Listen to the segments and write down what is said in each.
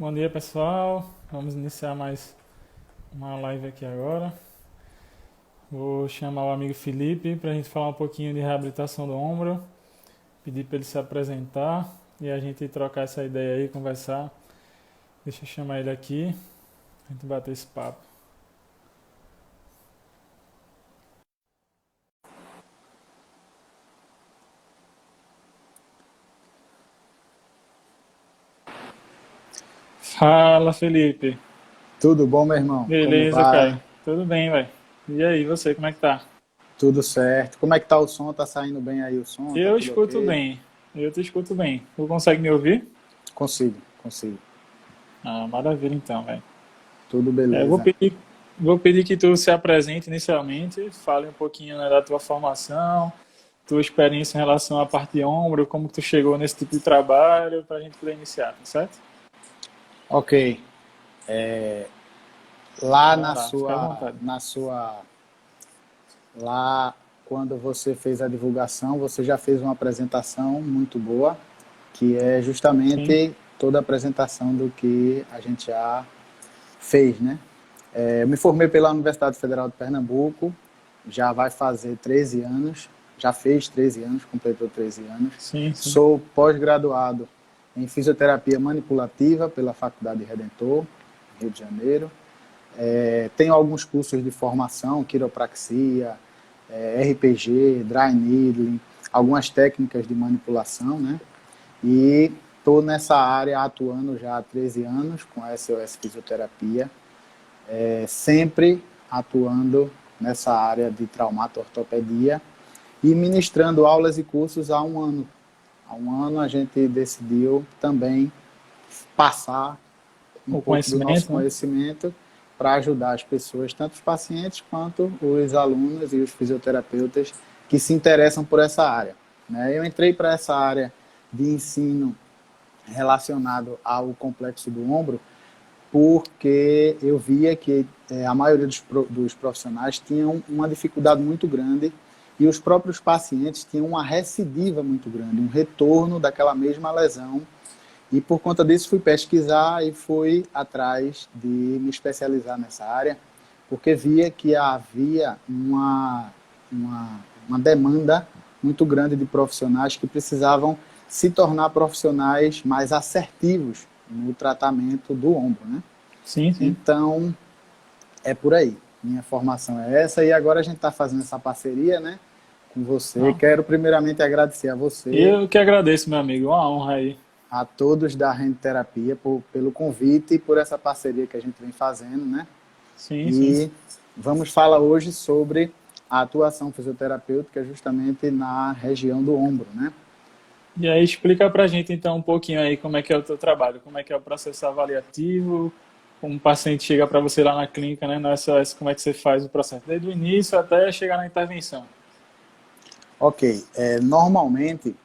Bom dia, pessoal. Vamos iniciar mais uma live aqui agora. Vou chamar o amigo Felipe para a gente falar um pouquinho de reabilitação do ombro, pedir para ele se apresentar e a gente trocar essa ideia aí, conversar. Deixa eu chamar ele aqui, a gente bater esse papo. Fala, Felipe. Tudo bom, meu irmão? Como Beleza, vai? cara? Tudo bem, velho? E aí, você, como é que tá? Tudo certo. Como é que tá o som? Tá saindo bem aí o som? Tá Eu tudo escuto ok? bem. Eu te escuto bem. Tu consegue me ouvir? Consigo. Ah, maravilha então, velho. Tudo É, beleza. vou pedir que tu se apresente inicialmente, fale um pouquinho, né, da tua formação, tua experiência em relação à parte de ombro, como que tu chegou nesse tipo de trabalho, para a gente poder iniciar, tá certo? Ok. Lá Vamos lá, fica à vontade. lá quando você fez a divulgação, você já fez uma apresentação muito boa, que é Sim, justamente toda a apresentação do que a gente já fez, né? Eu me formei pela Universidade Federal de Pernambuco, já vai fazer 13 anos, já fez 13 anos, completou 13 anos. sim, sim. Sou pós-graduado em fisioterapia manipulativa pela Faculdade Redentor, Rio de Janeiro. Tenho alguns cursos de formação, quiropraxia, RPG, dry needling, algumas técnicas de manipulação, né? E estou nessa área atuando já há 13 anos com a SOS Fisioterapia, sempre atuando nessa área de traumato-ortopedia e ministrando aulas e cursos há um ano. Há um ano a gente decidiu também passar um O pouco do nosso conhecimento, né? conhecimento para ajudar as pessoas, tanto os pacientes quanto os alunos e os fisioterapeutas que se interessam por essa área. Eu entrei para essa área de ensino relacionado ao complexo do ombro porque eu via que a maioria dos profissionais tinham uma dificuldade muito grande e os próprios pacientes tinham uma recidiva muito grande, um retorno daquela mesma lesão. E por conta disso fui pesquisar e fui atrás de me especializar nessa área, porque via que havia uma demanda muito grande de profissionais que precisavam se tornar profissionais mais assertivos no tratamento do ombro, né? Sim, sim. Então, é por aí. Minha formação é essa e agora a gente está fazendo essa parceria, né, com você. Não. Quero primeiramente agradecer a você, Eu que agradeço, meu amigo. Uma honra aí. a todos da Rende Terapia pelo convite e por essa parceria que a gente vem fazendo, né? Sim, sim. E vamos falar hoje sobre a atuação fisioterapêutica justamente na região do ombro, né? E aí explica pra gente então um pouquinho aí como é que é o teu trabalho, como é que é o processo avaliativo, como o paciente chega para você lá na clínica, né, no SOS, como é que você faz o processo, desde o início até chegar na intervenção. Ok, normalmente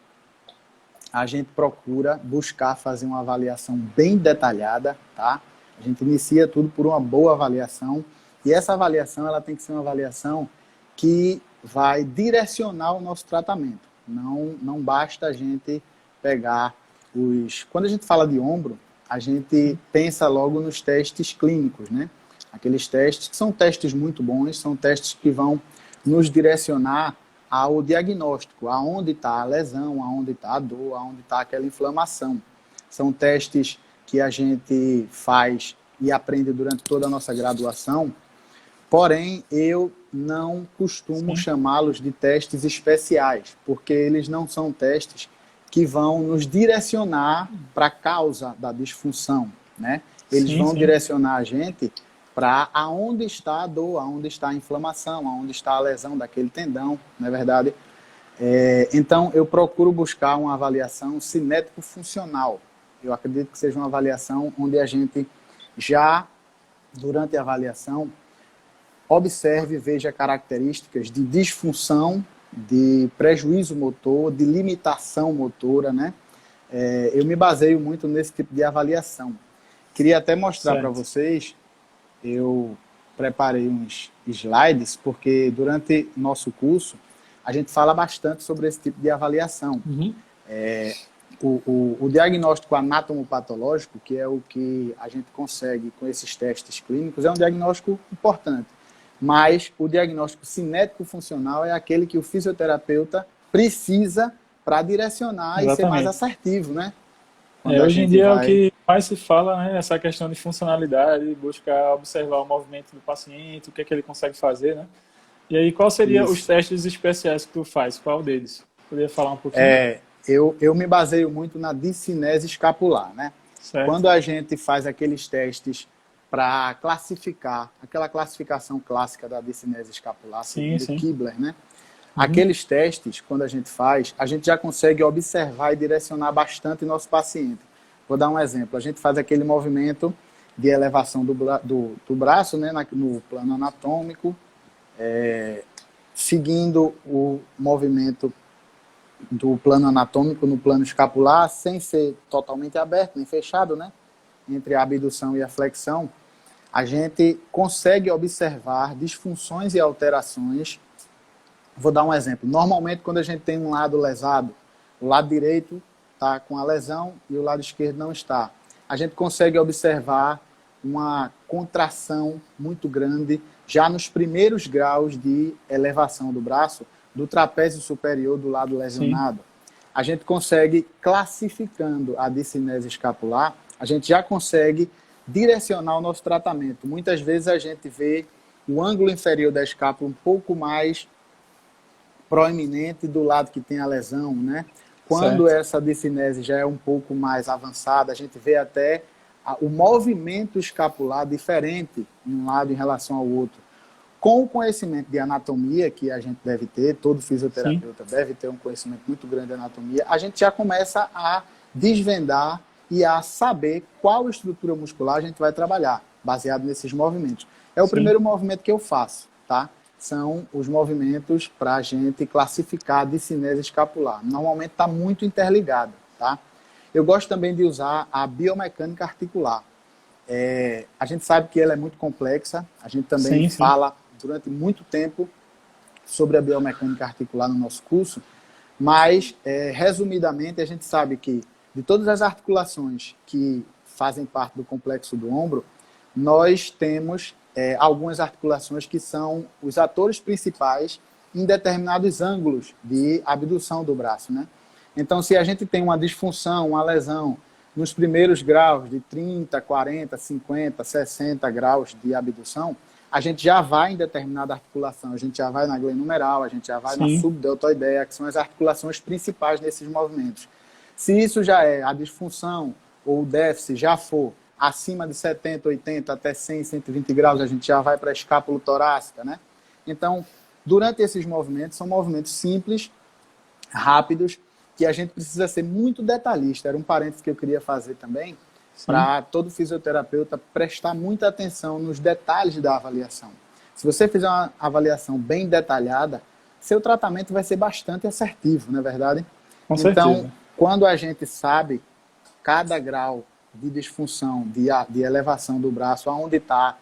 a gente procura buscar fazer uma avaliação bem detalhada, tá? A gente inicia tudo por uma boa avaliação e essa avaliação ela tem que ser uma avaliação que vai direcionar o nosso tratamento. Não basta a gente pegar os... Quando a gente fala de ombro, a gente pensa logo nos testes clínicos, né? Aqueles testes que são testes muito bons, são testes que vão nos direcionar ao diagnóstico, aonde está a lesão, aonde está a dor, aonde está aquela inflamação. São testes que a gente faz e aprende durante toda a nossa graduação, porém eu não costumo Sim, chamá-los de testes especiais, porque eles não são testes que vão nos direcionar para a causa da disfunção, né? Eles sim, vão sim. direcionar a gente para aonde está a dor, aonde está a inflamação, aonde está a lesão daquele tendão, não é verdade? Então, eu procuro buscar uma avaliação cinético-funcional. Eu acredito que seja uma avaliação onde a gente já, durante a avaliação, observe e veja características de disfunção, de prejuízo motor, de limitação motora, né? Eu me baseio muito nesse tipo de avaliação. Queria até mostrar para Certo. vocês, eu preparei uns slides, porque durante nosso curso a gente fala bastante sobre esse tipo de avaliação. Uhum. o diagnóstico anatomopatológico, que é o que a gente consegue com esses testes clínicos, é um diagnóstico importante. Mas o diagnóstico cinético-funcional é aquele que o fisioterapeuta precisa para direcionar e ser mais Exatamente. assertivo, né? Quando a Hoje em gente dia é o vai... que mais se fala, né? Essa questão de funcionalidade, buscar observar o movimento do paciente, o que é que ele consegue fazer, né? E aí, qual seria os Isso. testes especiais que tu faz? Qual deles? Poderia falar um pouquinho? Eu me baseio muito na discinese escapular, né? Certo? Quando a gente faz aqueles testes para classificar, aquela classificação clássica da discinese escapular, Sim, segundo sim. Kibler, né? Uhum. Aqueles testes, quando a gente faz, a gente já consegue observar e direcionar bastante nosso paciente. Vou dar um exemplo. A gente faz aquele movimento de elevação do braço, né, no plano anatômico, seguindo o movimento do plano anatômico no plano escapular, sem ser totalmente aberto nem fechado, né, entre a abdução e a flexão, a gente consegue observar disfunções e alterações. Vou dar um exemplo. Normalmente, quando a gente tem um lado lesado, o lado direito está com a lesão e o lado esquerdo não está. A gente consegue observar uma contração muito grande já nos primeiros graus de elevação do braço, do trapézio superior do lado Sim. lesionado. A gente consegue, classificando a discinese escapular, a gente já consegue direcionar o nosso tratamento. Muitas vezes a gente vê o ângulo inferior da escápula um pouco mais proeminente do lado que tem a lesão, né? Quando Certo. essa discinese já é um pouco mais avançada, a gente vê até o movimento escapular diferente em um lado em relação ao outro. Com o conhecimento de anatomia que a gente deve ter, todo Sim. fisioterapeuta deve ter um conhecimento muito grande de anatomia, a gente já começa a desvendar e a saber qual estrutura muscular a gente vai trabalhar, baseado nesses movimentos. É o Sim. primeiro movimento que eu faço, tá? São os movimentos para a gente classificar a discinese escapular. Normalmente está muito interligado, tá? Eu gosto também de usar a biomecânica articular. A gente sabe que ela é muito complexa, a gente também Sim, sim. fala durante muito tempo sobre a biomecânica articular no nosso curso, mas, resumidamente, a gente sabe que de todas as articulações que fazem parte do complexo do ombro, nós temos algumas articulações que são os atores principais em determinados ângulos de abdução do braço, né? Então, se a gente tem uma disfunção, uma lesão, nos primeiros graus de 30, 40, 50, 60 graus de abdução, a gente já vai em determinada articulação, a gente já vai na glenumeral, a gente já vai na Sim. subdeltoideia, que são as articulações principais desses movimentos. Se isso já é a disfunção ou o déficit já for acima de 70, 80 até 100, 120 graus, a gente já vai para a escápula torácica, né? Então, durante esses movimentos, são movimentos simples, rápidos, que a gente precisa ser muito detalhista. Era um parênteses que eu queria fazer também, Sim. para todo fisioterapeuta prestar muita atenção nos detalhes da avaliação. Se você fizer uma avaliação bem detalhada, seu tratamento vai ser bastante assertivo, não é verdade? Com Então, certeza. quando a gente sabe cada grau de disfunção, de elevação do braço, aonde está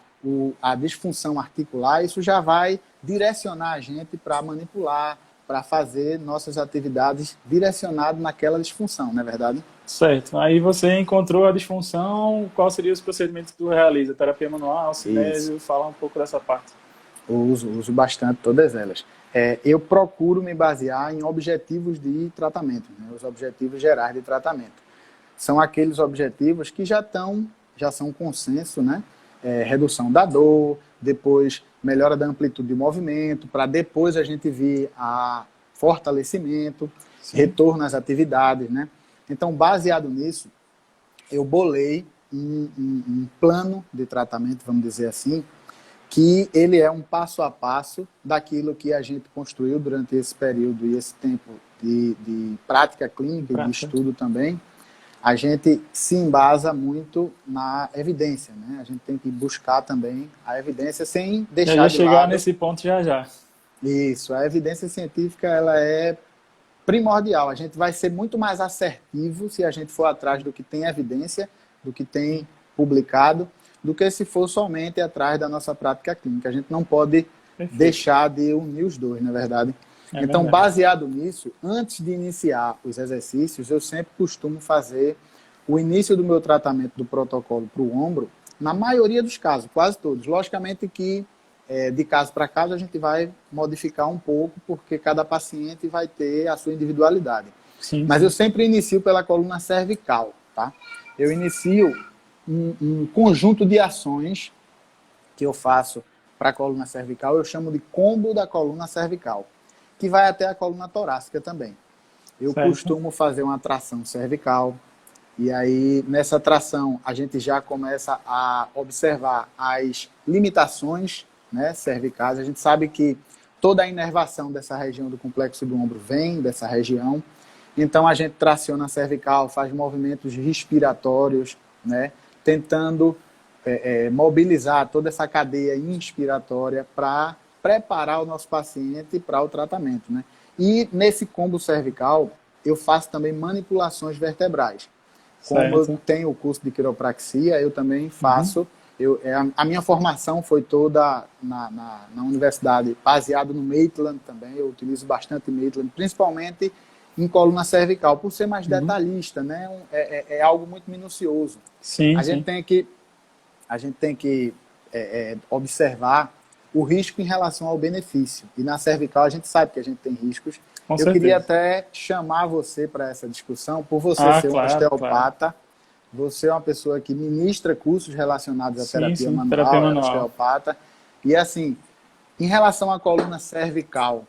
a disfunção articular, isso já vai direcionar a gente para manipular, para fazer nossas atividades direcionadas naquela disfunção, não é verdade? Certo. Aí você encontrou a disfunção, qual seria os procedimentos que tu realiza? Terapia manual, Isso. cinésio, fala um pouco dessa parte. Uso bastante todas elas. Eu procuro me basear em objetivos de tratamento, né? Os objetivos gerais de tratamento. São aqueles objetivos que já são consenso, né? Redução da dor, depois melhora da amplitude de movimento, para depois a gente vir a fortalecimento, Sim. retorno às atividades, né? Então, baseado nisso, eu bolei um plano de tratamento, vamos dizer assim, que ele é um passo a passo daquilo que a gente construiu durante esse período e esse tempo de prática clínica e de Prática. estudo também. A gente se embasa muito na evidência, né? A gente tem que buscar também a evidência sem Já deixar ia de chegar lado nesse ponto já já. isso. A evidência científica ela é primordial. A gente vai ser muito mais assertivo se a gente for atrás do que tem evidência, do que tem publicado, do que se for somente atrás da nossa prática clínica. A gente não pode Perfeito. deixar de unir os dois, na verdade. É Então, verdade. baseado nisso, antes de iniciar os exercícios, eu sempre costumo fazer o início do meu tratamento do protocolo para o ombro, na maioria dos casos, quase todos. Logicamente que de caso para caso a gente vai modificar um pouco, porque cada paciente vai ter a sua individualidade. Sim, Mas eu sim. sempre inicio pela coluna cervical, tá? Eu inicio um conjunto de ações que eu faço para a coluna cervical, eu chamo de combo da coluna cervical, que vai até a coluna torácica também. Eu Certo. costumo fazer uma tração cervical, e aí nessa tração a gente já começa a observar as limitações, né, cervicais. A gente sabe que toda a inervação dessa região do complexo do ombro vem dessa região. Então a gente traciona a cervical, faz movimentos respiratórios, né, tentando mobilizar toda essa cadeia inspiratória para preparar o nosso paciente para o tratamento, né? E nesse combo cervical, eu faço também manipulações vertebrais. Como eu Certo. tenho o curso de quiropraxia, eu também Uhum. faço. A minha formação foi toda na universidade, baseado no Maitland também. Eu utilizo bastante Maitland, principalmente em coluna cervical, por ser mais Uhum. detalhista, né? É algo muito minucioso. Sim, A gente sim. tem que observar o risco em relação ao benefício. E na cervical a gente sabe que a gente tem riscos. Com Eu queria certeza. até chamar você para essa discussão, por você Ah, ser um claro, claro. osteopata, você é uma pessoa que ministra cursos relacionados à Sim, terapia sim. Terapia manual, é manual. osteopata. E assim, em relação à coluna cervical,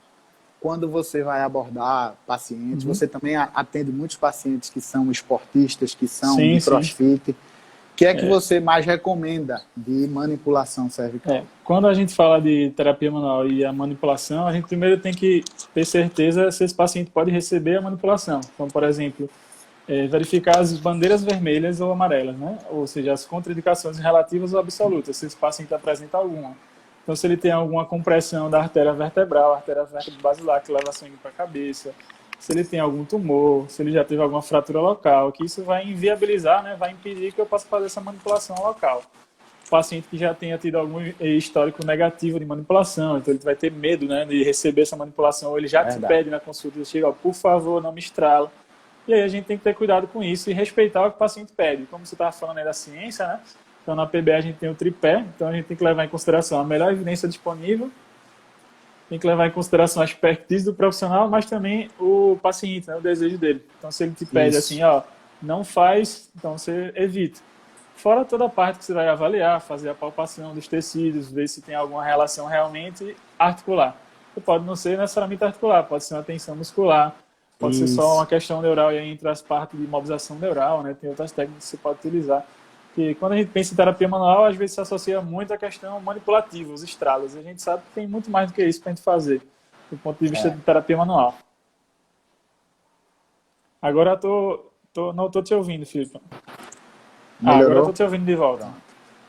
quando você vai abordar pacientes, Uhum. você também atende muitos pacientes que são esportistas, que são de Sim, sim. crossfit. O que é que É, você mais recomenda de manipulação cervical? Quando a gente fala de terapia manual e a manipulação, a gente primeiro tem que ter certeza se esse paciente pode receber a manipulação. Então, por exemplo, verificar as bandeiras vermelhas ou amarelas, né? Ou seja, as contraindicações relativas ou absolutas, se esse paciente apresenta alguma. Então, se ele tem alguma compressão da artéria vertebral, artéria vértebra basilar, que leva sangue para a cabeça, se ele tem algum tumor, se ele já teve alguma fratura local, que isso vai inviabilizar, né? Vai impedir que eu possa fazer essa manipulação local. O paciente que já tenha tido algum histórico negativo de manipulação, então ele vai ter medo, né, de receber essa manipulação, ou ele já te Verdade. pede na consulta, ele chega, ó, por favor, não me estrala. E aí a gente tem que ter cuidado com isso e respeitar o que o paciente pede. Como você estava falando aí da ciência, né? Então na PBE a gente tem o tripé, então a gente tem que levar em consideração a melhor evidência disponível, tem que levar em consideração a expertise do profissional, mas também o paciente, né, o desejo dele. Então se ele te pede Isso. assim, ó, não faz, então você evita. Fora toda a parte que você vai avaliar, fazer a palpação dos tecidos, ver se tem alguma relação realmente articular. E pode não ser necessariamente articular, pode ser uma tensão muscular, pode ser só uma Isso. questão neural e aí entre as partes de mobilização neural, né? Tem outras técnicas que você pode utilizar. E quando a gente pensa em terapia manual, às vezes se associa muito à questão manipulativa, os estralos. E a gente sabe que tem muito mais do que isso para a gente fazer, do ponto de vista É. de terapia manual. Agora eu não estou te ouvindo, Filipe. Ah, agora eu estou Melhorou? te ouvindo de volta. Pronto.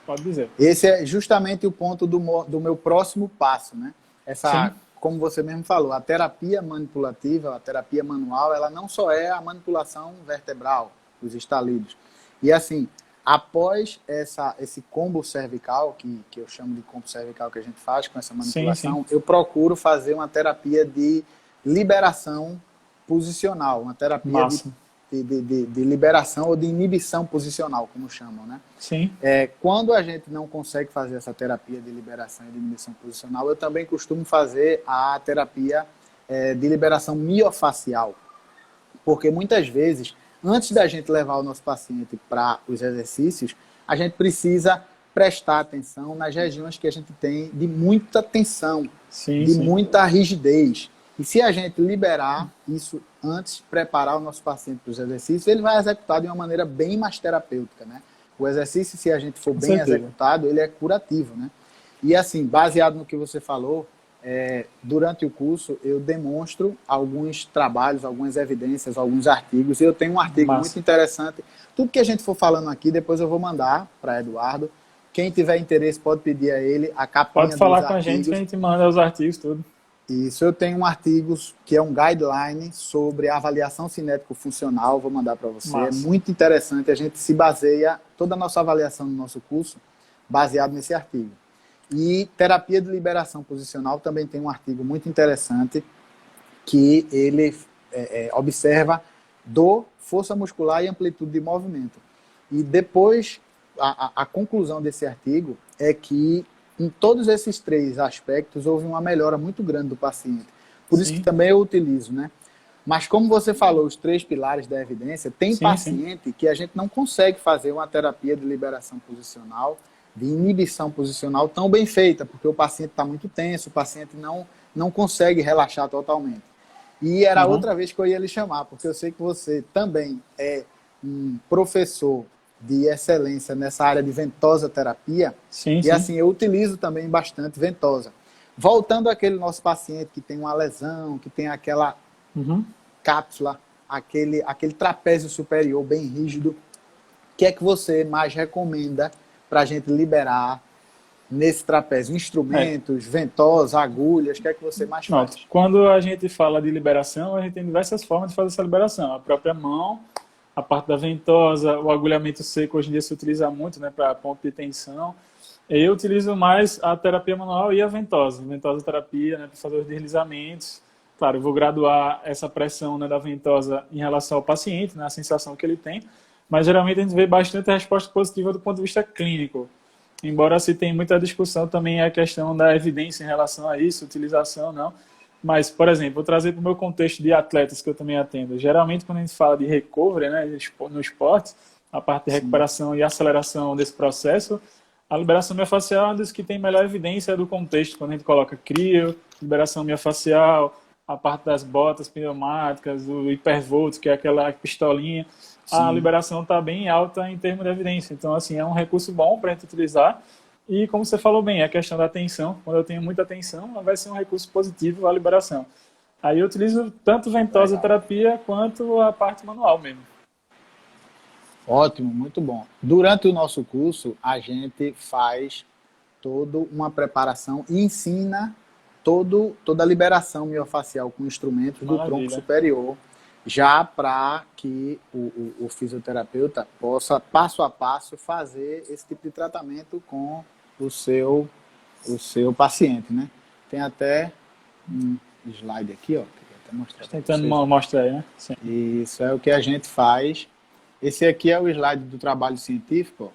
Pode dizer. Esse é justamente o ponto do meu próximo passo, né? Sim, Como você mesmo falou, a terapia manipulativa, a terapia manual, ela não só é a manipulação vertebral, os estalidos. E assim, após esse combo cervical, que eu chamo de combo cervical que a gente faz com essa sim, sim. manipulação, eu procuro fazer uma terapia de liberação posicional, uma terapia Massa. de liberação ou de inibição posicional, como chamam, né? Sim, Quando a gente não consegue fazer essa terapia de liberação e de inibição posicional, eu também costumo fazer a terapia de liberação miofacial, porque muitas vezes, antes da gente levar o nosso paciente para os exercícios, a gente precisa prestar atenção nas regiões que a gente tem de muita tensão, sim, de sim. muita rigidez. E se a gente liberar isso antes, preparar o nosso paciente para os exercícios, ele vai executar de uma maneira bem mais terapêutica, né? O exercício, se a gente for Com bem certeza. executado, ele é curativo, né? E assim, baseado no que você falou, durante o curso eu demonstro alguns trabalhos, algumas evidências, alguns artigos. E eu tenho um artigo muito Massa. interessante. Tudo que a gente for falando aqui, depois eu vou mandar para Eduardo. Quem tiver interesse pode pedir a ele a Pode capinha dos falar com a gente que a artigos. gente manda os artigos tudo. Isso, eu tenho um artigo que é um guideline sobre avaliação cinético-funcional, vou mandar para você. É Massa. muito interessante, a gente se baseia, toda a nossa avaliação do nosso curso, baseado nesse artigo. E terapia de liberação posicional também tem um artigo muito interessante, que ele observa dor, força muscular e amplitude de movimento. E depois, a conclusão desse artigo é que em todos esses 3 aspectos houve uma melhora muito grande do paciente. Por isso que também eu utilizo, né? Mas como você falou, os 3 pilares da evidência, tem paciente que a gente não consegue fazer uma terapia de liberação posicional, de inibição posicional tão bem feita, porque o paciente está muito tenso, o paciente não consegue relaxar totalmente. E era outra vez que eu ia lhe chamar, porque eu sei que você também é um professor de excelência nessa área de ventosa terapia. E assim, eu utilizo também bastante ventosa. Voltando àquele nosso paciente que tem uma lesão, que tem aquela cápsula, aquele trapézio superior bem rígido, o que é que você mais recomenda para a gente liberar nesse trapézio? Instrumentos, ventosa, agulhas, o que é que você mais faz? Quando a gente fala de liberação, a gente tem diversas formas de fazer essa liberação. A própria mão, a parte da ventosa, o agulhamento seco hoje em dia se utiliza muito, né, para ponto de tensão. Eu utilizo mais a terapia manual e a ventosa terapia, né, para fazer os deslizamentos. Claro, eu vou graduar essa pressão, né, da ventosa em relação ao paciente, né, a sensação que ele tem, mas geralmente a gente vê bastante a resposta positiva do ponto de vista clínico. Embora se tenha muita discussão também a questão da evidência em relação a isso, utilização não. Mas, por exemplo, vou trazer para o meu contexto de atletas que eu também atendo. Geralmente, quando a gente fala de recovery, né, no esporte, a parte de recuperação e aceleração desse processo, a liberação miofascial é uma das que tem melhor evidência do contexto, quando a gente coloca crio, liberação miofascial, a parte das botas pneumáticas, o hipervolt, que é aquela pistolinha, a liberação está bem alta em termos de evidência. Então, assim, é um recurso bom para a gente utilizar. E, como você falou bem, a questão da tensão, quando eu tenho muita tensão, vai ser um recurso positivo a liberação. Aí eu utilizo tanto ventosa terapia quanto a parte manual mesmo. Ótimo, muito bom. Durante o nosso curso, a gente faz toda uma preparação e ensina toda a liberação miofascial com instrumentos do tronco superior, já para que o fisioterapeuta possa, passo a passo, fazer esse tipo de tratamento com o seu paciente, né? Tem até um slide aqui, ó. Até mostrar tentando mostrar aí, né? Sim. Isso é o que a gente faz. Esse aqui é o slide do trabalho científico, ó.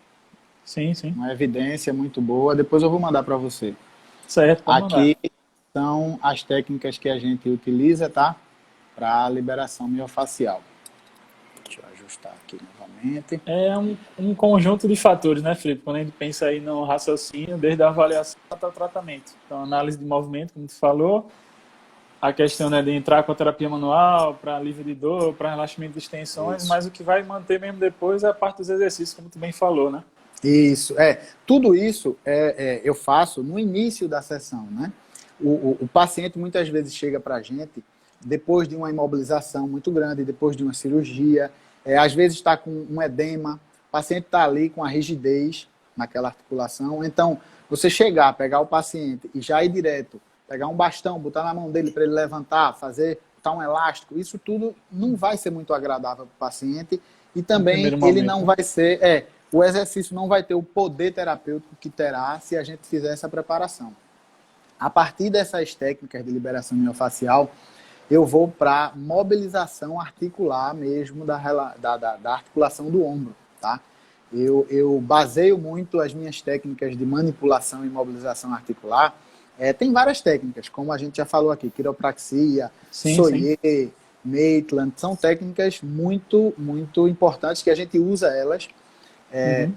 Sim, sim. Uma evidência muito boa. Depois eu vou mandar para você. Certo, aqui são as técnicas que a gente utiliza, tá? Para liberação miofascial. Deixa eu ajustar aqui novamente. É um conjunto de fatores, né, Felipe? Quando a gente pensa aí no raciocínio, desde a avaliação até o tratamento. Então, análise de movimento, como tu falou, a questão, né, de entrar com a terapia manual para alívio de dor, para relaxamento de extensões, mas o que vai manter mesmo depois é a parte dos exercícios, como tu bem falou, né? Isso, tudo isso eu faço no início da sessão, né? O paciente muitas vezes chega para a gente depois de uma imobilização muito grande, depois de uma cirurgia, às vezes está com um edema, o paciente está ali com a rigidez naquela articulação. Então, você chegar, pegar o paciente e já ir direto, pegar um bastão, botar na mão dele para ele levantar, botar um elástico, isso tudo não vai ser muito agradável para o paciente e também ele não vai ser... o exercício não vai ter o poder terapêutico que terá se a gente fizer essa preparação. A partir dessas técnicas de liberação miofascial, eu vou para mobilização articular mesmo da articulação do ombro, tá? Eu baseio muito as minhas técnicas de manipulação e mobilização articular. Tem várias técnicas, como a gente já falou aqui, quiropraxia, Soyer, Maitland, são técnicas muito, muito importantes que a gente usa elas.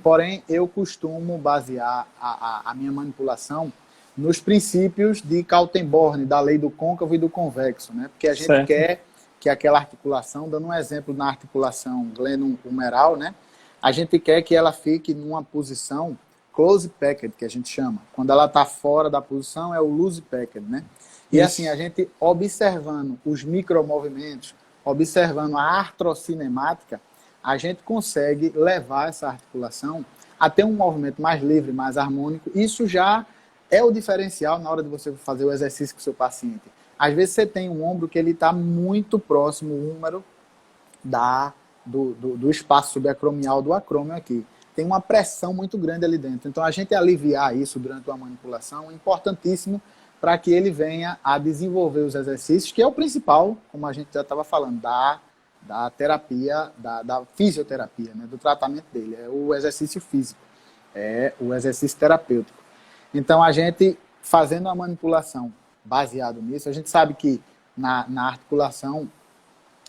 Porém, eu costumo basear a minha manipulação nos princípios de Kaltenborn, da lei do côncavo e do convexo, né? Porque a gente quer que aquela articulação, dando um exemplo na articulação glenohumeral, né? A gente quer que ela fique numa posição close packed, que a gente chama. Quando ela está fora da posição, é o loose packed, né? E assim, a gente observando os micromovimentos, observando a artrocinemática, a gente consegue levar essa articulação a ter um movimento mais livre, mais harmônico. Isso já é o diferencial na hora de você fazer o exercício com o seu paciente. Às vezes você tem um ombro que ele está muito próximo, o húmero, do espaço subacromial do acrômio aqui. Tem uma pressão muito grande ali dentro. Então, a gente aliviar isso durante uma manipulação é importantíssimo para que ele venha a desenvolver os exercícios, que é o principal, como a gente já estava falando, da terapia, da fisioterapia, né, do tratamento dele, é o exercício físico, é o exercício terapêutico. Então, a gente, fazendo a manipulação baseado nisso, a gente sabe que na articulação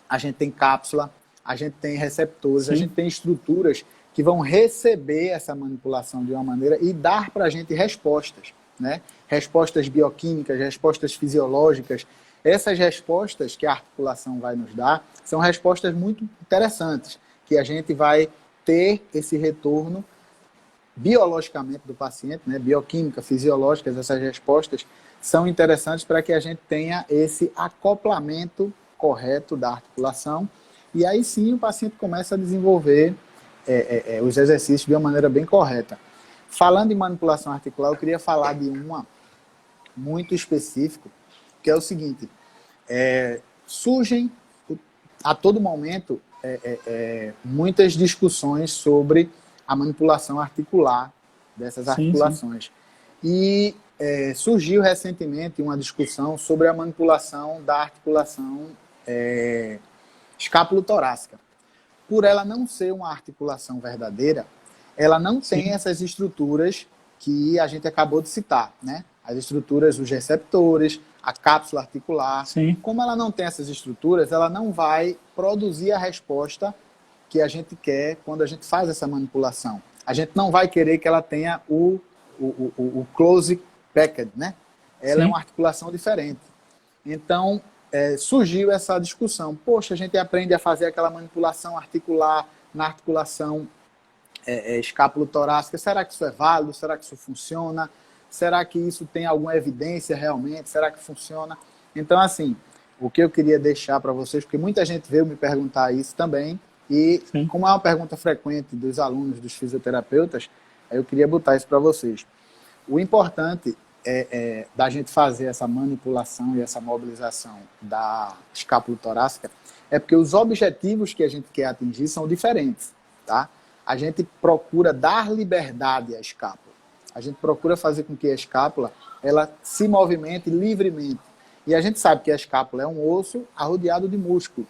a gente tem cápsula, a gente tem receptores, Sim. a gente tem estruturas que vão receber essa manipulação de uma maneira e dar para a gente respostas, né? Respostas bioquímicas, respostas fisiológicas. Essas respostas que a articulação vai nos dar são respostas muito interessantes, que a gente vai ter esse retorno biologicamente do paciente, né? Bioquímica, fisiológicas, essas respostas são interessantes para que a gente tenha esse acoplamento correto da articulação e aí sim o paciente começa a desenvolver os exercícios de uma maneira bem correta. Falando em manipulação articular, eu queria falar de uma muito específico, que é o seguinte, surgem a todo momento muitas discussões sobre a manipulação articular dessas articulações. Sim. E surgiu recentemente uma discussão sobre a manipulação da articulação escápulo-torácica. Por ela não ser uma articulação verdadeira, ela não tem essas estruturas que a gente acabou de citar, né? As estruturas, os receptores, a cápsula articular. Sim. Como ela não tem essas estruturas, ela não vai produzir a resposta que a gente quer quando a gente faz essa manipulação. A gente não vai querer que ela tenha o close packed, né? Ela é uma articulação diferente. Então, surgiu essa discussão. Poxa, a gente aprende a fazer aquela manipulação articular na articulação escápulo-torácica. Será que isso é válido? Será que isso funciona? Será que isso tem alguma evidência realmente? Será que funciona? Então, assim, o que eu queria deixar para vocês, porque muita gente veio me perguntar isso também, e como é uma pergunta frequente dos alunos, dos fisioterapeutas, eu queria botar isso para vocês. O importante da gente fazer essa manipulação e essa mobilização da escápula torácica é porque os objetivos que a gente quer atingir são diferentes, tá? A gente procura dar liberdade à escápula. A gente procura fazer com que a escápula ela se movimente livremente. E a gente sabe que a escápula é um osso arrodeado de músculo.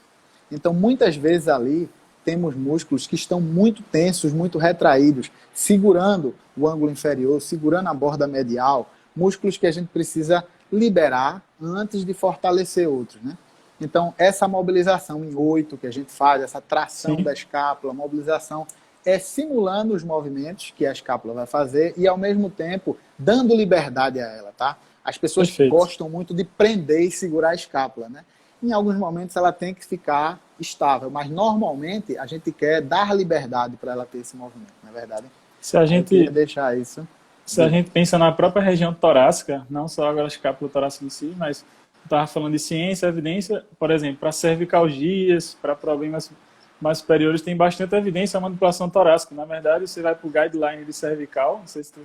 Então, muitas vezes ali temos músculos que estão muito tensos, muito retraídos, segurando o ângulo inferior, segurando a borda medial, músculos que a gente precisa liberar antes de fortalecer outros, né? Então, essa mobilização em 8 que a gente faz, essa tração da escápula, mobilização, simulando os movimentos que a escápula vai fazer e, ao mesmo tempo, dando liberdade a ela, tá? As pessoas gostam muito de prender e segurar a escápula, né? Em alguns momentos ela tem que ficar estável, mas normalmente a gente quer dar liberdade para ela ter esse movimento, não é verdade? Se a gente queria deixar isso. Se a gente pensa na própria região torácica, não só agora a escápula torácica em si, mas estava falando de ciência, evidência, por exemplo, para cervicalgias, para problemas mais superiores, tem bastante evidência a manipulação torácica. Na verdade, você vai para o guideline de cervical, não sei se tu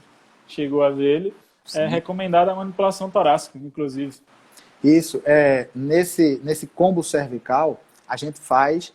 chegou a ver ele, é recomendada a manipulação torácica, inclusive. Isso, nesse combo cervical, a gente faz,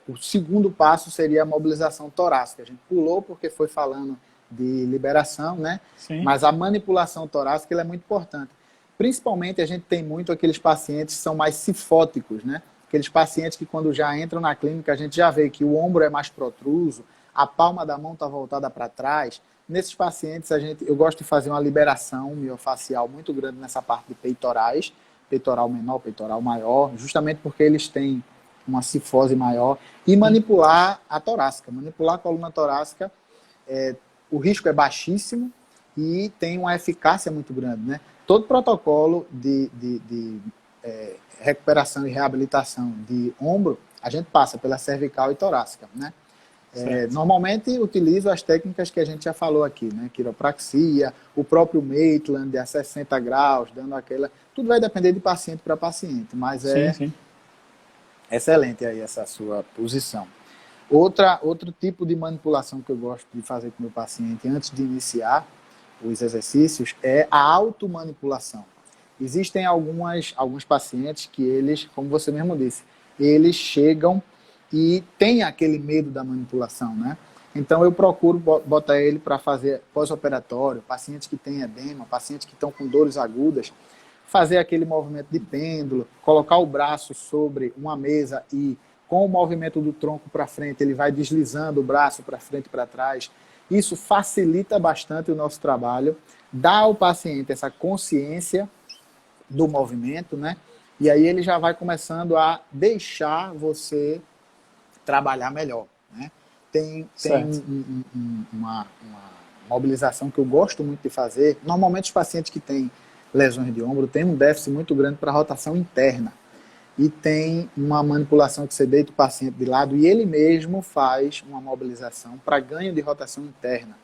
o segundo passo seria a mobilização torácica. A gente pulou porque foi falando de liberação, né? Sim. Mas a manipulação torácica ela é muito importante. Principalmente a gente tem muito aqueles pacientes que são mais cifóticos, né? Aqueles pacientes que quando já entram na clínica a gente já vê que o ombro é mais protruso, a palma da mão está voltada para trás. Nesses pacientes eu gosto de fazer uma liberação miofacial muito grande nessa parte de peitorais, peitoral menor, peitoral maior, justamente porque eles têm uma cifose maior, e manipular a torácica. Manipular a coluna torácica, o risco é baixíssimo e tem uma eficácia muito grande, né? Todo protocolo de recuperação e reabilitação de ombro, a gente passa pela cervical e torácica, né? Normalmente utilizo as técnicas que a gente já falou aqui, né? Quiropraxia, o próprio Maitland a 60 graus, dando aquela... Tudo vai depender de paciente para paciente, mas sim. Excelente aí essa sua posição. Outro tipo de manipulação que eu gosto de fazer com o meu paciente antes de iniciar os exercícios é a automanipulação. Existem alguns pacientes que eles, como você mesmo disse, eles chegam e têm aquele medo da manipulação, né? Então eu procuro botar ele para fazer pós-operatório, pacientes que têm edema, pacientes que estão com dores agudas, fazer aquele movimento de pêndulo, colocar o braço sobre uma mesa e com o movimento do tronco para frente, ele vai deslizando o braço para frente e para trás. Isso facilita bastante o nosso trabalho, dá ao paciente essa consciência do movimento, né? E aí ele já vai começando a deixar você trabalhar melhor, né? Tem uma mobilização que eu gosto muito de fazer. Normalmente os pacientes que têm lesões de ombro têm um déficit muito grande para rotação interna. E tem uma manipulação que você deita o paciente de lado e ele mesmo faz uma mobilização para ganho de rotação interna.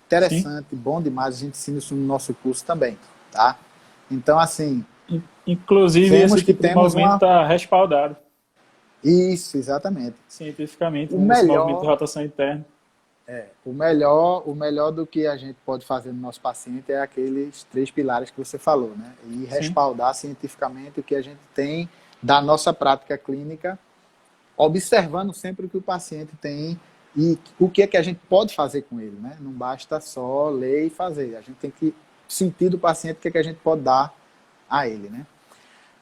Interessante, sim, bom demais, a gente ensina isso no nosso curso também, tá? Então, assim... Inclusive, esse tipo de movimento está respaldado. Isso, exatamente. Cientificamente, esse movimento de rotação interna. O melhor do que a gente pode fazer no nosso paciente é aqueles 3 pilares que você falou, né? E respaldar cientificamente o que a gente tem da nossa prática clínica, observando sempre o que o paciente tem e o que é que a gente pode fazer com ele, né? Não basta só ler e fazer, a gente tem que sentir do paciente o que é que a gente pode dar a ele, né?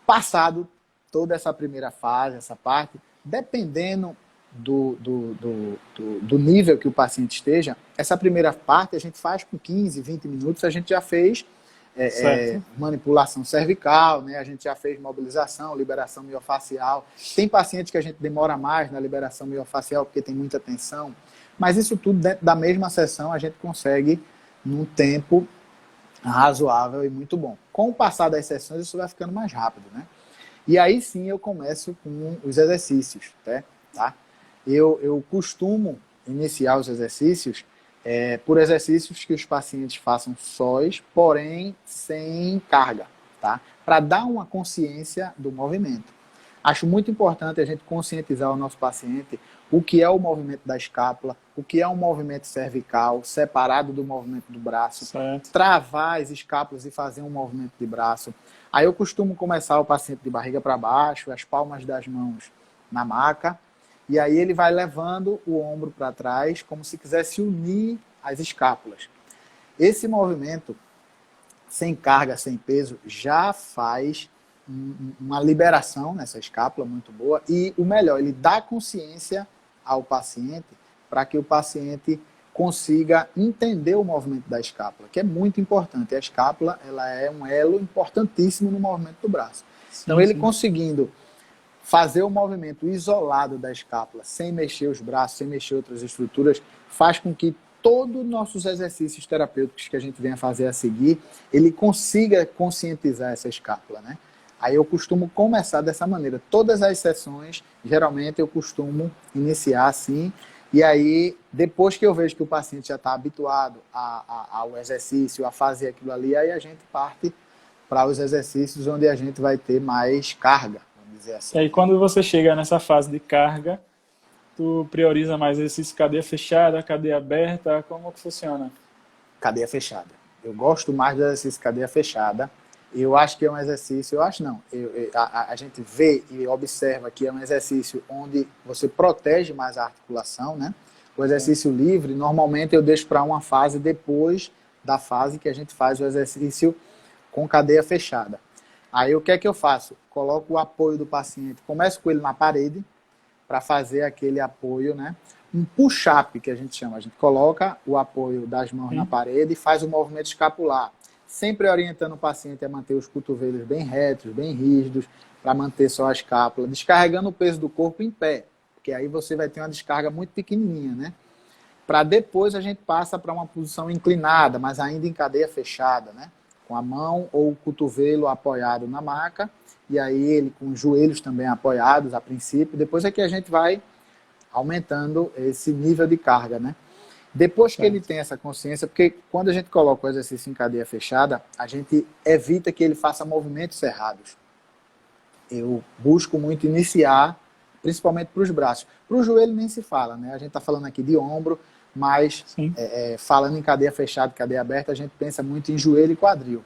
Passado toda essa primeira fase, essa parte, dependendo do nível que o paciente esteja, essa primeira parte a gente faz com 15, 20 minutos, a gente já fez manipulação cervical, né? A gente já fez mobilização, liberação miofacial. Tem pacientes que a gente demora mais na liberação miofacial porque tem muita tensão, mas isso tudo dentro da mesma sessão a gente consegue num tempo razoável e muito bom. Com o passar das sessões isso vai ficando mais rápido, né? E aí sim eu começo com os exercícios, tá? Eu costumo iniciar os exercícios por exercícios que os pacientes façam sós, porém sem carga, tá? Para dar uma consciência do movimento. Acho muito importante a gente conscientizar o nosso paciente o que é o movimento da escápula, o que é um movimento cervical, separado do movimento do braço, certo, travar as escápulas e fazer um movimento de braço. Aí eu costumo começar o paciente de barriga para baixo, as palmas das mãos na maca, e aí ele vai levando o ombro para trás, como se quisesse unir as escápulas. Esse movimento, sem carga, sem peso, já faz uma liberação nessa escápula muito boa. E o melhor, ele dá consciência ao paciente para que o paciente consiga entender o movimento da escápula, que é muito importante. A escápula ela é um elo importantíssimo no movimento do braço. Sim, então ele conseguindo fazer o movimento isolado da escápula, sem mexer os braços, sem mexer outras estruturas, faz com que todos os nossos exercícios terapêuticos que a gente venha fazer a seguir, ele consiga conscientizar essa escápula, né? Aí eu costumo começar dessa maneira. Todas as sessões, geralmente eu costumo iniciar assim, e aí depois que eu vejo que o paciente já está habituado ao exercício, a fazer aquilo ali, aí a gente parte para os exercícios onde a gente vai ter mais carga. Assim. E aí quando você chega nessa fase de carga, tu prioriza mais exercício cadeia fechada, cadeia aberta, como que funciona? Cadeia fechada. Eu gosto mais do exercício cadeia fechada. Eu acho que é um exercício, a gente vê e observa que é um exercício onde você protege mais a articulação, né? O exercício livre, normalmente eu deixo para uma fase depois da fase que a gente faz o exercício com cadeia fechada. Aí o que é que eu faço? Coloco o apoio do paciente, começo com ele na parede, para fazer aquele apoio, né? Um push-up que a gente chama. A gente coloca o apoio das mãos na parede e faz o movimento escapular. Sempre orientando o paciente a manter os cotovelos bem retos, bem rígidos, para manter só a escápula. Descarregando o peso do corpo em pé, porque aí você vai ter uma descarga muito pequenininha, né? Para depois a gente passa para uma posição inclinada, mas ainda em cadeia fechada, né? Com a mão ou o cotovelo apoiado na maca, e aí ele com os joelhos também apoiados a princípio, depois é que a gente vai aumentando esse nível de carga, né? Depois que ele tem essa consciência, porque quando a gente coloca o exercício em cadeia fechada, a gente evita que ele faça movimentos errados. Eu busco muito iniciar, principalmente para os braços. Para o joelho nem se fala, né? A gente está falando aqui de ombro, mas falando em cadeia fechada e cadeia aberta, a gente pensa muito em joelho e quadril.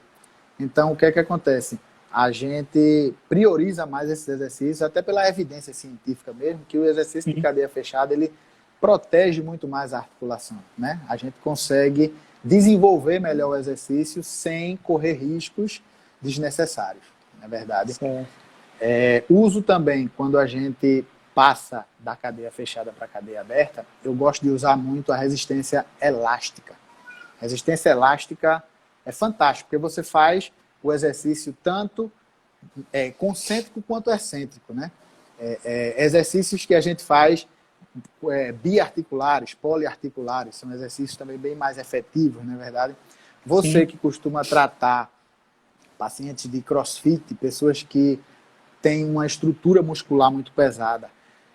Então, o que é que acontece? A gente prioriza mais esses exercícios, até pela evidência científica mesmo, que o exercício de cadeia fechada, ele protege muito mais a articulação, né? A gente consegue desenvolver melhor o exercício sem correr riscos desnecessários, na verdade. Uso também, quando a gente passa da cadeia fechada para a cadeia aberta, eu gosto de usar muito a resistência elástica. Resistência elástica é fantástico, porque você faz o exercício tanto concêntrico quanto excêntrico, né? Exercícios que a gente faz biarticulares, poliarticulares, são exercícios também bem mais efetivos, não é verdade? Você que costuma tratar pacientes de CrossFit, pessoas que têm uma estrutura muscular muito pesada,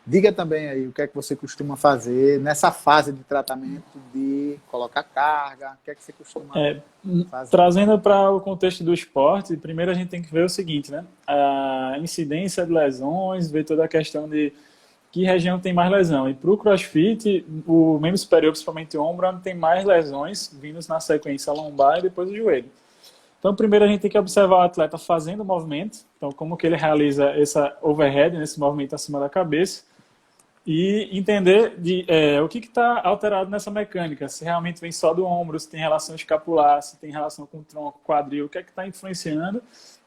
diga também aí o que é que você costuma fazer nessa fase de tratamento de colocar carga, o que é que você costuma fazer? Trazendo para o contexto do esporte, primeiro a gente tem que ver o seguinte, né? A incidência de lesões, ver toda a questão de que região tem mais lesão. E para o CrossFit, o membro superior, principalmente o ombro, onde tem mais lesões, vindos na sequência lombar e depois o joelho. Então, primeiro a gente tem que observar o atleta fazendo o movimento, então como que ele realiza essa overhead, nesse movimento acima da cabeça, e entender o que está alterado nessa mecânica, se realmente vem só do ombro, se tem relação escapular, se tem relação com o tronco, quadril, o que é que está influenciando,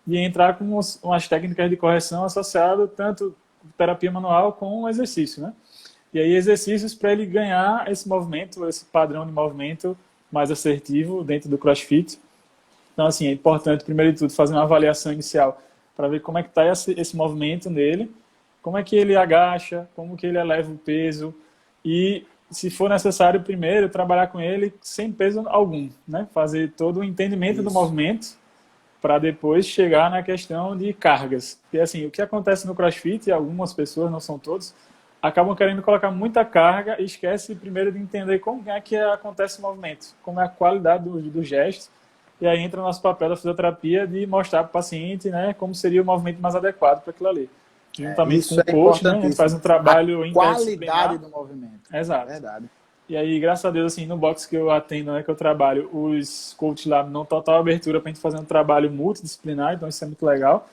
e entrar com umas técnicas de correção associadas tanto terapia manual com o exercício, né? E aí exercícios para ele ganhar esse movimento, esse padrão de movimento mais assertivo dentro do CrossFit. Então, assim, é importante, primeiro de tudo, fazer uma avaliação inicial para ver como é que está esse movimento nele, como é que ele agacha, como que ele eleva o peso e, se for necessário, primeiro trabalhar com ele sem peso algum, né? Fazer todo o entendimento do movimento para depois chegar na questão de cargas. Porque, assim, o que acontece no CrossFit, e algumas pessoas, não são todos, acabam querendo colocar muita carga e esquece primeiro de entender como é que acontece o movimento, como é a qualidade do gesto, e aí entra o nosso papel da fisioterapia de mostrar para o paciente, né, como seria o movimento mais adequado para aquilo ali. Juntamente com o coach, né, a gente faz um trabalho interdisciplinar. Qualidade do movimento. Exato. É verdade. E aí, graças a Deus, assim, no box que eu atendo, né, que eu trabalho, os coaches lá não total abertura para a gente fazer um trabalho multidisciplinar, então isso é muito legal.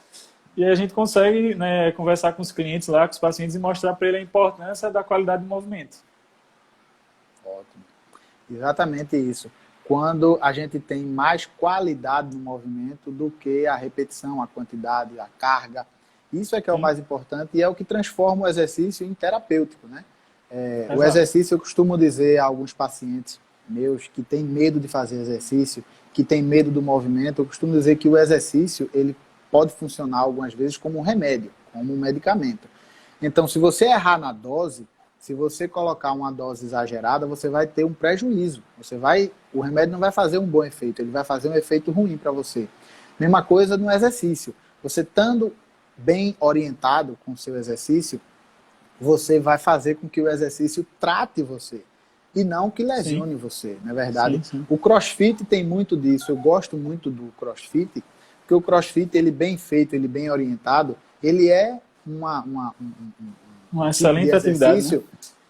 E aí a gente consegue, né, conversar com os clientes lá, com os pacientes e mostrar para ele a importância da qualidade do movimento. Ótimo. Exatamente isso. Quando a gente tem mais qualidade no movimento do que a repetição, a quantidade, a carga, isso é que é o mais importante e é o que transforma o exercício em terapêutico, né? O exercício, eu costumo dizer a alguns pacientes meus que têm medo de fazer exercício, que têm medo do movimento, eu costumo dizer que o exercício ele pode funcionar algumas vezes como um remédio, como um medicamento. Então, se você errar na dose, se você colocar uma dose exagerada, você vai ter um prejuízo. O remédio não vai fazer um bom efeito, ele vai fazer um efeito ruim para você. Mesma coisa no exercício. Você estando bem orientado com o seu exercício, você vai fazer com que o exercício trate você e não que lesione você, não é verdade? Sim. O CrossFit tem muito disso. Eu gosto muito do CrossFit, porque o CrossFit, ele bem feito, ele bem orientado, ele é uma excelente atividade. Né?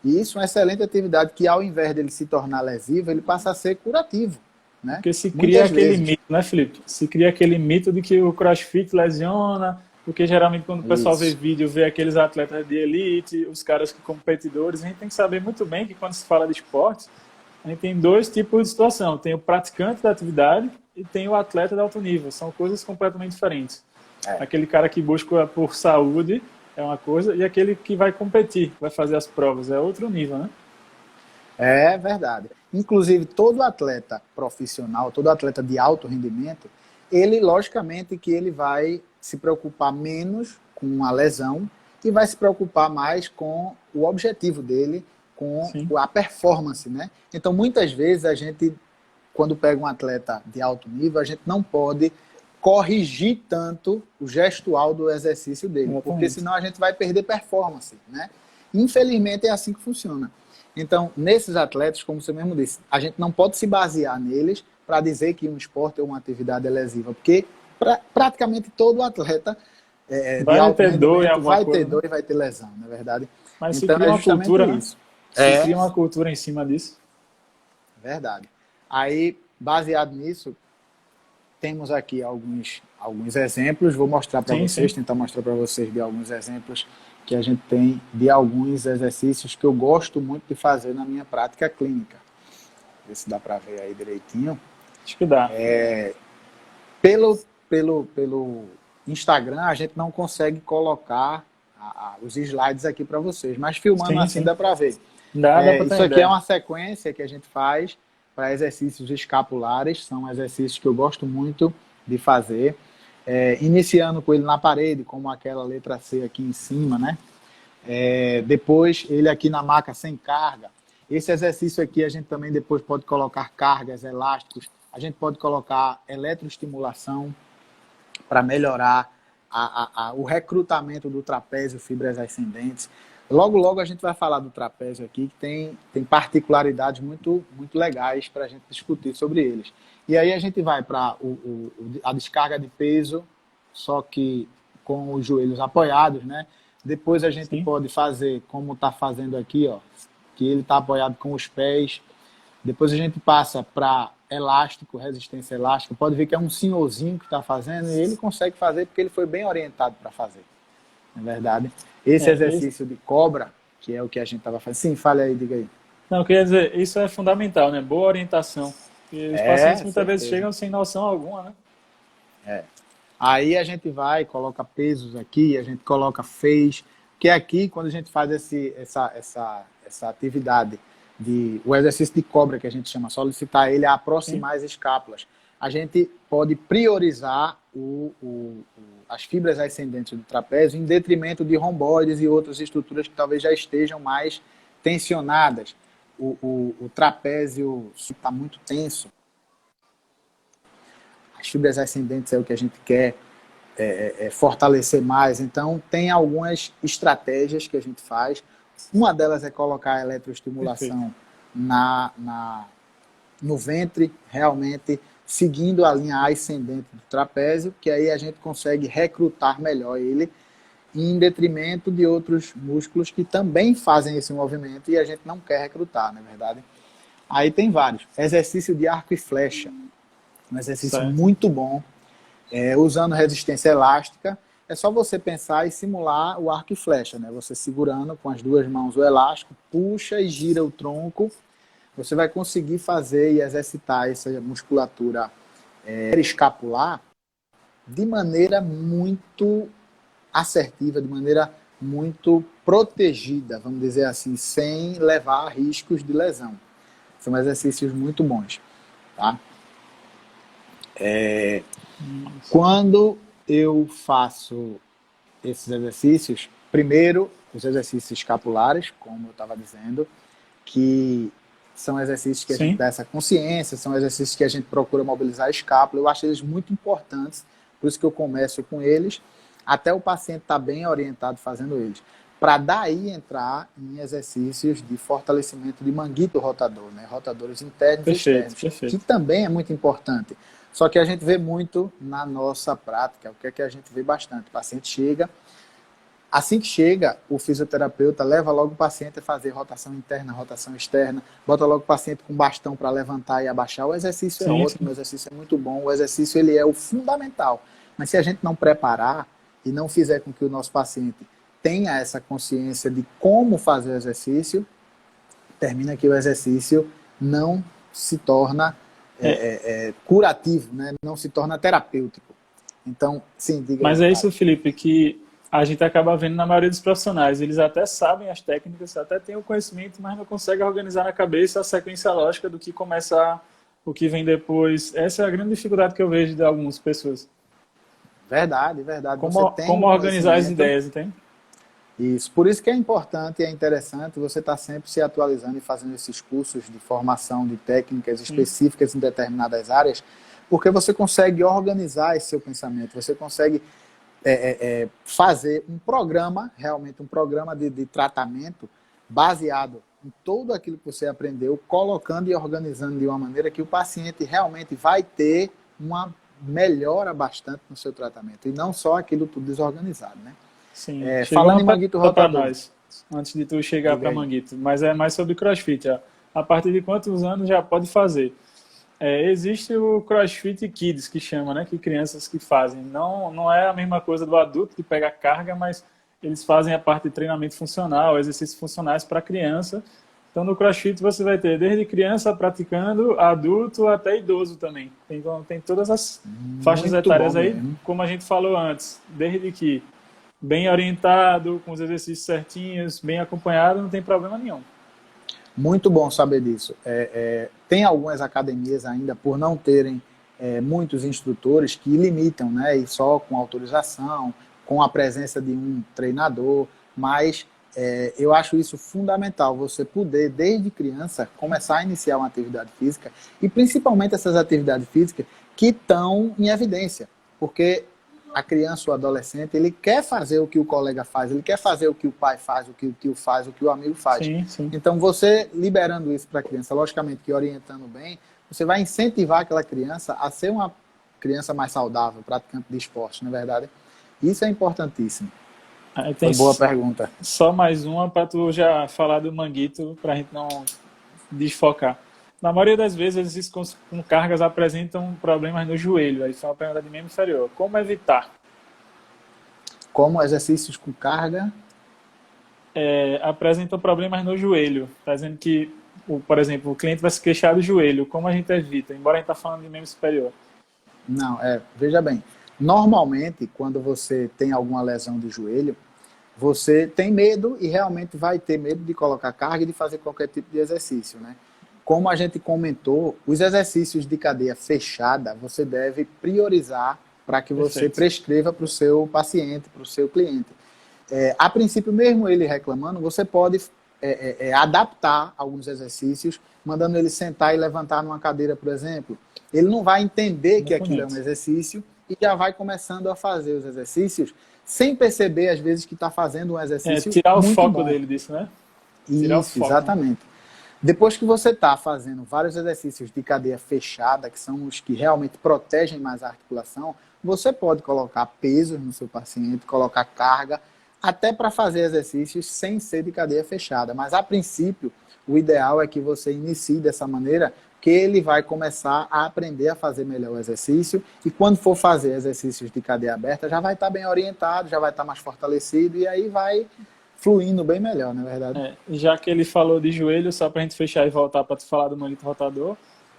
Isso, uma excelente atividade que, ao invés dele se tornar lesivo, ele passa a ser curativo. Né? Porque se cria aquele mito, né, Felipe? Se cria aquele mito de que o CrossFit lesiona. Porque geralmente quando o pessoal vê vídeo, vê aqueles atletas de elite, os caras que competidores, a gente tem que saber muito bem que quando se fala de esportes, a gente tem dois tipos de situação. Tem o praticante da atividade e tem o atleta de alto nível. São coisas completamente diferentes. Aquele cara que busca por saúde é uma coisa e aquele que vai competir, vai fazer as provas, é outro nível, né? É verdade. Inclusive, todo atleta profissional, todo atleta de alto rendimento, ele, logicamente, que ele vai se preocupar menos com a lesão e vai se preocupar mais com o objetivo dele, com a performance, né? Então, muitas vezes, a gente, quando pega um atleta de alto nível, a gente não pode corrigir tanto o gestual do exercício dele, porque senão a gente vai perder performance, né? Infelizmente, é assim que funciona. Então, nesses atletas, como você mesmo disse, a gente não pode se basear neles para dizer que um esporte ou uma atividade é lesiva, porque praticamente todo atleta vai ter dor e vai ter lesão, não é verdade? Mas então, se cria uma cultura, isso. Se cria uma cultura em cima disso. Verdade. Aí, baseado nisso, temos aqui alguns alguns exemplos, vou mostrar para vocês, tentar mostrar para vocês de alguns exemplos que a gente tem de alguns exercícios que eu gosto muito de fazer na minha prática clínica. Ver se dá para ver aí direitinho. Acho que dá. Pelo Instagram, a gente não consegue colocar os slides aqui para vocês, mas filmando assim dá para ver. Isso aqui é uma sequência que a gente faz para exercícios escapulares, são exercícios que eu gosto muito de fazer, iniciando com ele na parede, como aquela letra C aqui em cima, né? Depois ele aqui na maca sem carga. Esse exercício aqui a gente também depois pode colocar cargas, elásticos, a gente pode colocar eletroestimulação para melhorar o recrutamento do trapézio, fibras ascendentes. Logo, logo a gente vai falar do trapézio aqui, que tem particularidades muito, muito legais para a gente discutir sobre eles. E aí a gente vai para a descarga de peso, só que com os joelhos apoiados, né? Depois a gente pode fazer, como está fazendo aqui, ó, que ele está apoiado com os pés. Depois a gente passa para elástico, resistência elástica. Pode ver que é um senhorzinho que está fazendo e ele consegue fazer porque ele foi bem orientado para fazer. Não é verdade? Esse exercício de cobra, que é o que a gente estava fazendo. Sim, fale aí, diga aí. Não, eu queria dizer, isso é fundamental, né? Boa orientação. Porque os pacientes muitas vezes chegam sem noção alguma, né? Aí a gente vai, coloca pesos aqui, a gente coloca fez, que aqui, quando a gente faz essa atividade, o exercício de cobra, que a gente chama, solicitar ele a aproximar as escápulas, a gente pode priorizar as fibras ascendentes do trapézio em detrimento de romboides e outras estruturas que talvez já estejam mais tensionadas. O trapézio está muito tenso. As fibras ascendentes é o que a gente quer fortalecer mais. Então, tem algumas estratégias que a gente faz. Uma delas é colocar a eletroestimulação no ventre, realmente seguindo a linha ascendente do trapézio, que aí a gente consegue recrutar melhor ele, em detrimento de outros músculos que também fazem esse movimento e a gente não quer recrutar, não é verdade? Aí tem vários. Exercício de arco e flecha. Um exercício muito bom. Usando resistência elástica. É só você pensar e simular o arco e flecha, né? Você segurando com as duas mãos o elástico, puxa e gira o tronco. Você vai conseguir fazer e exercitar essa musculatura escapular de maneira muito assertiva, de maneira muito protegida, vamos dizer assim, sem levar a riscos de lesão. São exercícios muito bons, tá? Quando eu faço esses exercícios, primeiro, os exercícios escapulares, como eu estava dizendo, que são exercícios que a gente dá essa consciência, são exercícios que a gente procura mobilizar a escápula. Eu acho eles muito importantes, por isso que eu começo com eles, até o paciente estar bem orientado fazendo eles. Para daí entrar em exercícios de fortalecimento de manguito rotador, né? Rotadores internos e externos, que também é muito importante. Só que a gente vê muito na nossa prática, o que é que a gente vê bastante. O paciente chega, assim que chega, o fisioterapeuta leva logo o paciente a fazer rotação interna, rotação externa, bota logo o paciente com bastão para levantar e abaixar. O exercício é ótimo, o exercício é muito bom, o exercício ele é o fundamental. Mas se a gente não preparar e não fizer com que o nosso paciente tenha essa consciência de como fazer o exercício, termina que o exercício não se torna curativo, né? Não se torna terapêutico. Então, sim, diga. Mas é isso, Felipe, que a gente acaba vendo na maioria dos profissionais. Eles até sabem as técnicas, até têm o conhecimento, mas não conseguem organizar na cabeça a sequência lógica do que começar, o que vem depois. Essa é a grande dificuldade que eu vejo de algumas pessoas. Verdade, verdade. Como organizar as ideias, entende? Isso. Por isso que é importante e é interessante você estar sempre se atualizando e fazendo esses cursos de formação de técnicas específicas em determinadas áreas, porque você consegue organizar esse seu pensamento, você consegue fazer um programa, realmente um programa de tratamento baseado em tudo aquilo que você aprendeu, colocando e organizando de uma maneira que o paciente realmente vai ter uma melhora bastante no seu tratamento, e não só aquilo tudo desorganizado, né? Sim. Falando em manguito rotador. Antes de tu chegar para manguito, mas é mais sobre crossfit. A partir de quantos anos já pode fazer? Existe o CrossFit Kids, que chama, né? Que crianças que fazem. Não é a mesma coisa do adulto que pega carga, mas eles fazem a parte de treinamento funcional, exercícios funcionais para criança. Então, no CrossFit você vai ter desde criança praticando, adulto até idoso também. Então, tem todas as faixas Muito bom etárias aí, mesmo. como a gente falou antes. Desde que bem orientado, com os exercícios certinhos, bem acompanhado, não tem problema nenhum. Muito bom saber disso. Tem algumas academias ainda, por não terem muitos instrutores, que limitam, né? E só com autorização, com a presença de um treinador, mas eu acho isso fundamental, você poder, desde criança, começar a iniciar uma atividade física, e principalmente essas atividades físicas que estão em evidência, porque a criança ou adolescente, ele quer fazer o que o colega faz, ele quer fazer o que o pai faz, o que o tio faz, o que o amigo faz. Sim, sim. Então, você liberando isso para a criança, logicamente que orientando bem, você vai incentivar aquela criança a ser uma criança mais saudável, praticante de esporte, não é verdade? Isso é importantíssimo. Aí tem Foi boa pergunta. só mais uma para tu já falar do manguito, para a gente não desfocar. Na maioria das vezes, exercícios com cargas apresentam problemas no joelho. Aí foi uma pergunta de membro inferior. Como evitar? Como exercícios com carga. Apresentam problemas no joelho. Está dizendo que, por exemplo, o cliente vai se queixar do joelho. Como a gente evita? Embora a gente está falando de membro superior. Não, veja bem. Normalmente, quando você tem alguma lesão de joelho, você tem medo e realmente vai ter medo de colocar carga e de fazer qualquer tipo de exercício, né? Como a gente comentou, os exercícios de cadeia fechada, você deve priorizar para que você Perfeito. prescreva para o seu paciente, para o seu cliente. A princípio, mesmo ele reclamando, você pode adaptar alguns exercícios, mandando ele sentar e levantar numa cadeira, por exemplo. Ele não vai entender que aquilo é um exercício e já vai começando a fazer os exercícios sem perceber, às vezes, que está fazendo um exercício tirar o muito foco bom. dele disso, né? Tirar isso, o foco, exatamente. Né? Depois que você está fazendo vários exercícios de cadeia fechada, que são os que realmente protegem mais a articulação, você pode colocar pesos no seu paciente, colocar carga, até para fazer exercícios sem ser de cadeia fechada. Mas, a princípio, o ideal é que você inicie dessa maneira, que ele vai começar a aprender a fazer melhor o exercício, e quando for fazer exercícios de cadeia aberta, já vai estar bem orientado, já vai estar mais fortalecido, e aí vai fluindo bem melhor, não é verdade? Já que ele falou de joelho, só para a gente fechar e voltar para tu falar do manguito rotador,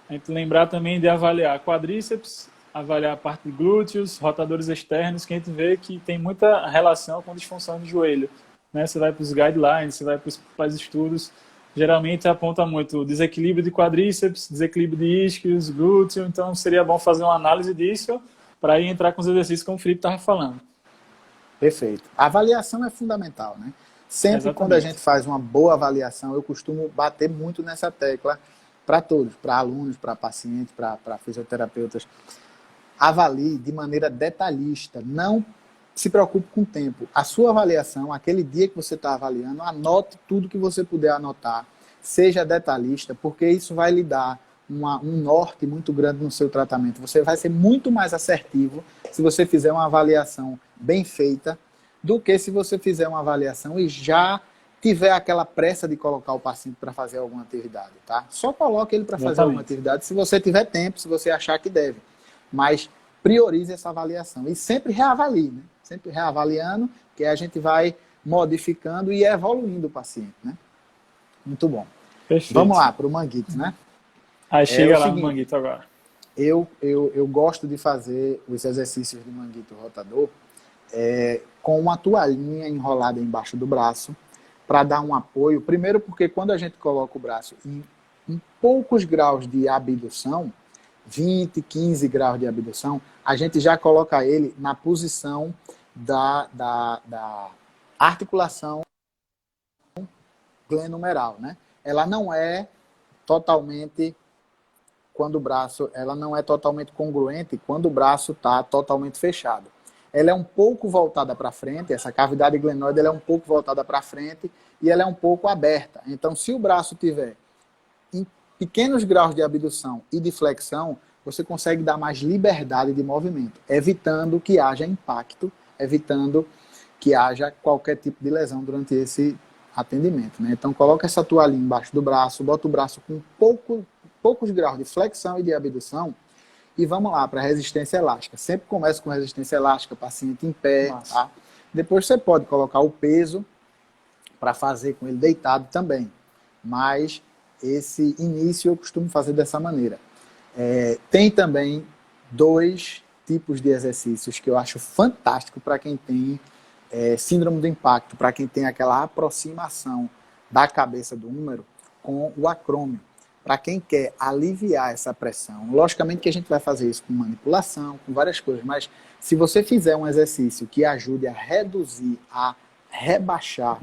a gente lembrar também de avaliar quadríceps, avaliar a parte de glúteos, rotadores externos, que a gente vê que tem muita relação com disfunção de joelho. Né? Você vai para os guidelines, você vai para os estudos, geralmente aponta muito desequilíbrio de quadríceps, desequilíbrio de isquios, glúteo, então seria bom fazer uma análise disso para ir entrar com os exercícios como o Felipe estava falando. Perfeito. A avaliação é fundamental, né? Sempre Exatamente. Quando a gente faz uma boa avaliação, eu costumo bater muito nessa tecla para todos, para alunos, para pacientes, para fisioterapeutas. Avalie de maneira detalhista, não se preocupe com o tempo. A sua avaliação, aquele dia que você está avaliando, anote tudo que você puder anotar, seja detalhista, porque isso vai lhe dar um norte muito grande no seu tratamento. Você vai ser muito mais assertivo se você fizer uma avaliação bem feita, do que se você fizer uma avaliação e já tiver aquela pressa de colocar o paciente para fazer alguma atividade, tá? Só coloque ele para fazer alguma atividade se você tiver tempo, se você achar que deve. Mas priorize essa avaliação e sempre reavalie, né? Sempre reavaliando, que a gente vai modificando e evoluindo o paciente, né? Muito bom. Perfeito. Vamos lá para o manguito, né? Aí chega lá no manguito agora. Eu gosto de fazer os exercícios de manguito rotador com uma toalhinha enrolada embaixo do braço para dar um apoio. Primeiro porque quando a gente coloca o braço em poucos graus de abdução, 20, 15 graus de abdução, a gente já coloca ele na posição da articulação glenumeral, né? Ela não é totalmente ela não é totalmente congruente quando o braço está totalmente fechado. Ela é um pouco voltada para frente, essa cavidade glenoide ela é um pouco voltada para frente e ela é um pouco aberta. Então, se o braço tiver em pequenos graus de abdução e de flexão, você consegue dar mais liberdade de movimento, evitando que haja impacto, evitando que haja qualquer tipo de lesão durante esse atendimento, né? Então, coloca essa toalhinha embaixo do braço, bota o braço com poucos graus de flexão e de abdução e vamos lá para resistência elástica. Sempre começa com resistência elástica, paciente em pé, tá? Depois você pode colocar o peso para fazer com ele deitado também. Mas esse início eu costumo fazer dessa maneira. Tem também 2 tipos de exercícios que eu acho fantástico para quem tem síndrome do impacto, para quem tem aquela aproximação da cabeça do húmero com o acrômio. Para quem quer aliviar essa pressão. Logicamente que a gente vai fazer isso com manipulação, com várias coisas, mas se você fizer um exercício que ajude a reduzir, a rebaixar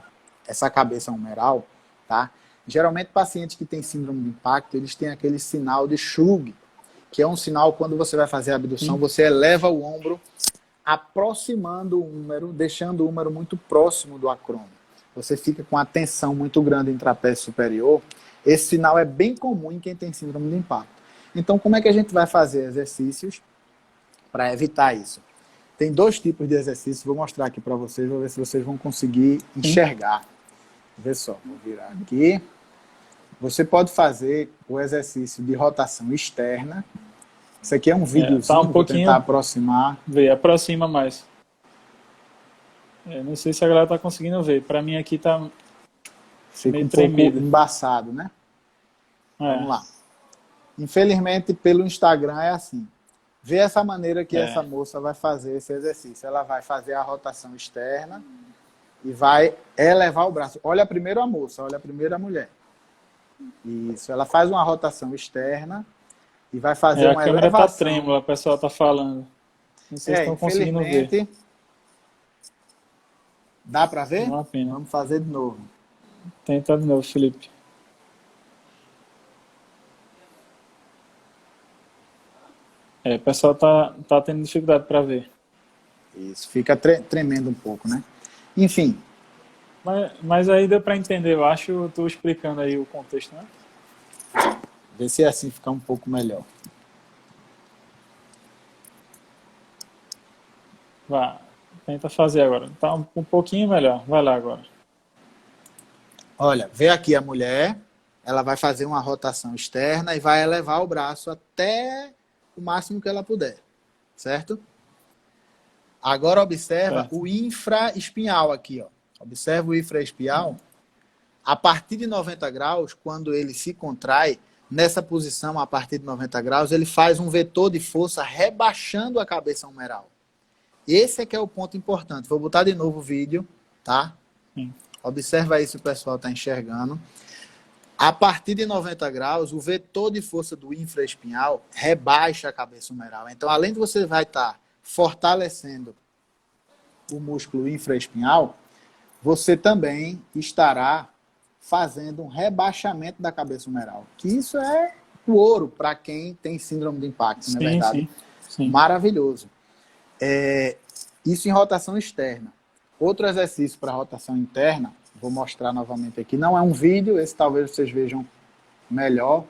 essa cabeça humeral, tá? Geralmente pacientes que têm síndrome de impacto, eles têm aquele sinal de Shug, que é um sinal quando você vai fazer a abdução, você eleva o ombro, aproximando o húmero, deixando o húmero muito próximo do acrômio. Você fica com a tensão muito grande em trapézio superior. Esse sinal é bem comum em quem tem síndrome de impacto. Então, como é que a gente vai fazer exercícios para evitar isso? Tem 2 tipos de exercícios, vou mostrar aqui para vocês, vou ver se vocês vão conseguir enxergar. Vê só, vou virar aqui. Você pode fazer o exercício de rotação externa. Isso aqui é um videozinho, tá um pouquinho, vou tentar aproximar. Vê, aproxima mais. Não sei se a galera tá conseguindo ver. Para mim aqui tá Fica meio um pouco tremido. embaçado, né? Vamos lá. Infelizmente, pelo Instagram é assim. Vê essa maneira que essa moça vai fazer esse exercício. Ela vai fazer a rotação externa e vai elevar o braço. Olha primeiro a moça, olha primeiro a mulher. Isso, ela faz uma rotação externa e vai fazer uma elevação. A câmera tá trêmula, o pessoal tá falando. Não sei se estão conseguindo ver. Dá para ver? Uma pena. Vamos fazer de novo. Tenta de novo, Felipe. O pessoal tá tendo dificuldade para ver. Isso, fica tremendo um pouco, né? Enfim. Mas aí deu para entender, eu acho, eu tô explicando aí o contexto, né? Vê se assim ficar um pouco melhor. Vá, tenta fazer agora. Tá um pouquinho melhor. Vai lá agora. Olha, vê aqui a mulher, ela vai fazer uma rotação externa e vai elevar o braço até o máximo que ela puder, certo? Agora observa o infraespinhal aqui, ó. Observa o infraespinhal. A partir de 90 graus, quando ele se contrai, nessa posição, a partir de 90 graus, ele faz um vetor de força rebaixando a cabeça humeral. Esse é que é o ponto importante. Vou botar de novo o vídeo, tá? Sim. Observa aí se o pessoal está enxergando. A partir de 90 graus, o vetor de força do infraespinhal rebaixa a cabeça humeral. Então, além de você vai estar fortalecendo o músculo infraespinhal, você também estará fazendo um rebaixamento da cabeça humeral. Que isso é o ouro para quem tem síndrome de impacto, não é verdade? Sim. Maravilhoso. Isso em rotação externa. Outro exercício para rotação interna, vou mostrar novamente aqui. Não é um vídeo, esse talvez vocês vejam melhor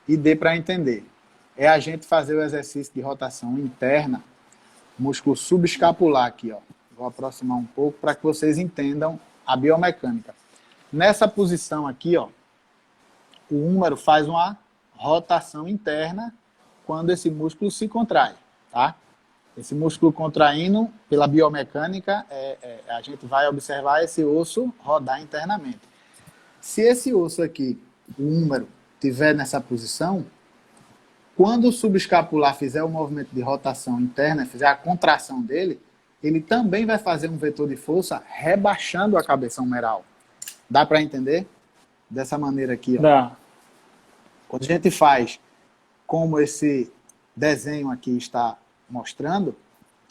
e dê para entender. É a gente fazer o exercício de rotação interna, músculo subescapular aqui, ó. Vou aproximar um pouco para que vocês entendam a biomecânica. Nessa posição aqui, ó, o húmero faz uma rotação interna quando esse músculo se contrai, tá? Esse músculo contraindo, pela biomecânica, a gente vai observar esse osso rodar internamente. Se esse osso aqui, o húmero, estiver nessa posição, quando o subescapular fizer o movimento de rotação interna, fizer a contração dele, ele também vai fazer um vetor de força rebaixando a cabeça humeral. Dá para entender? Dessa maneira aqui, ó. Dá. Quando a gente faz como esse desenho aqui está mostrando,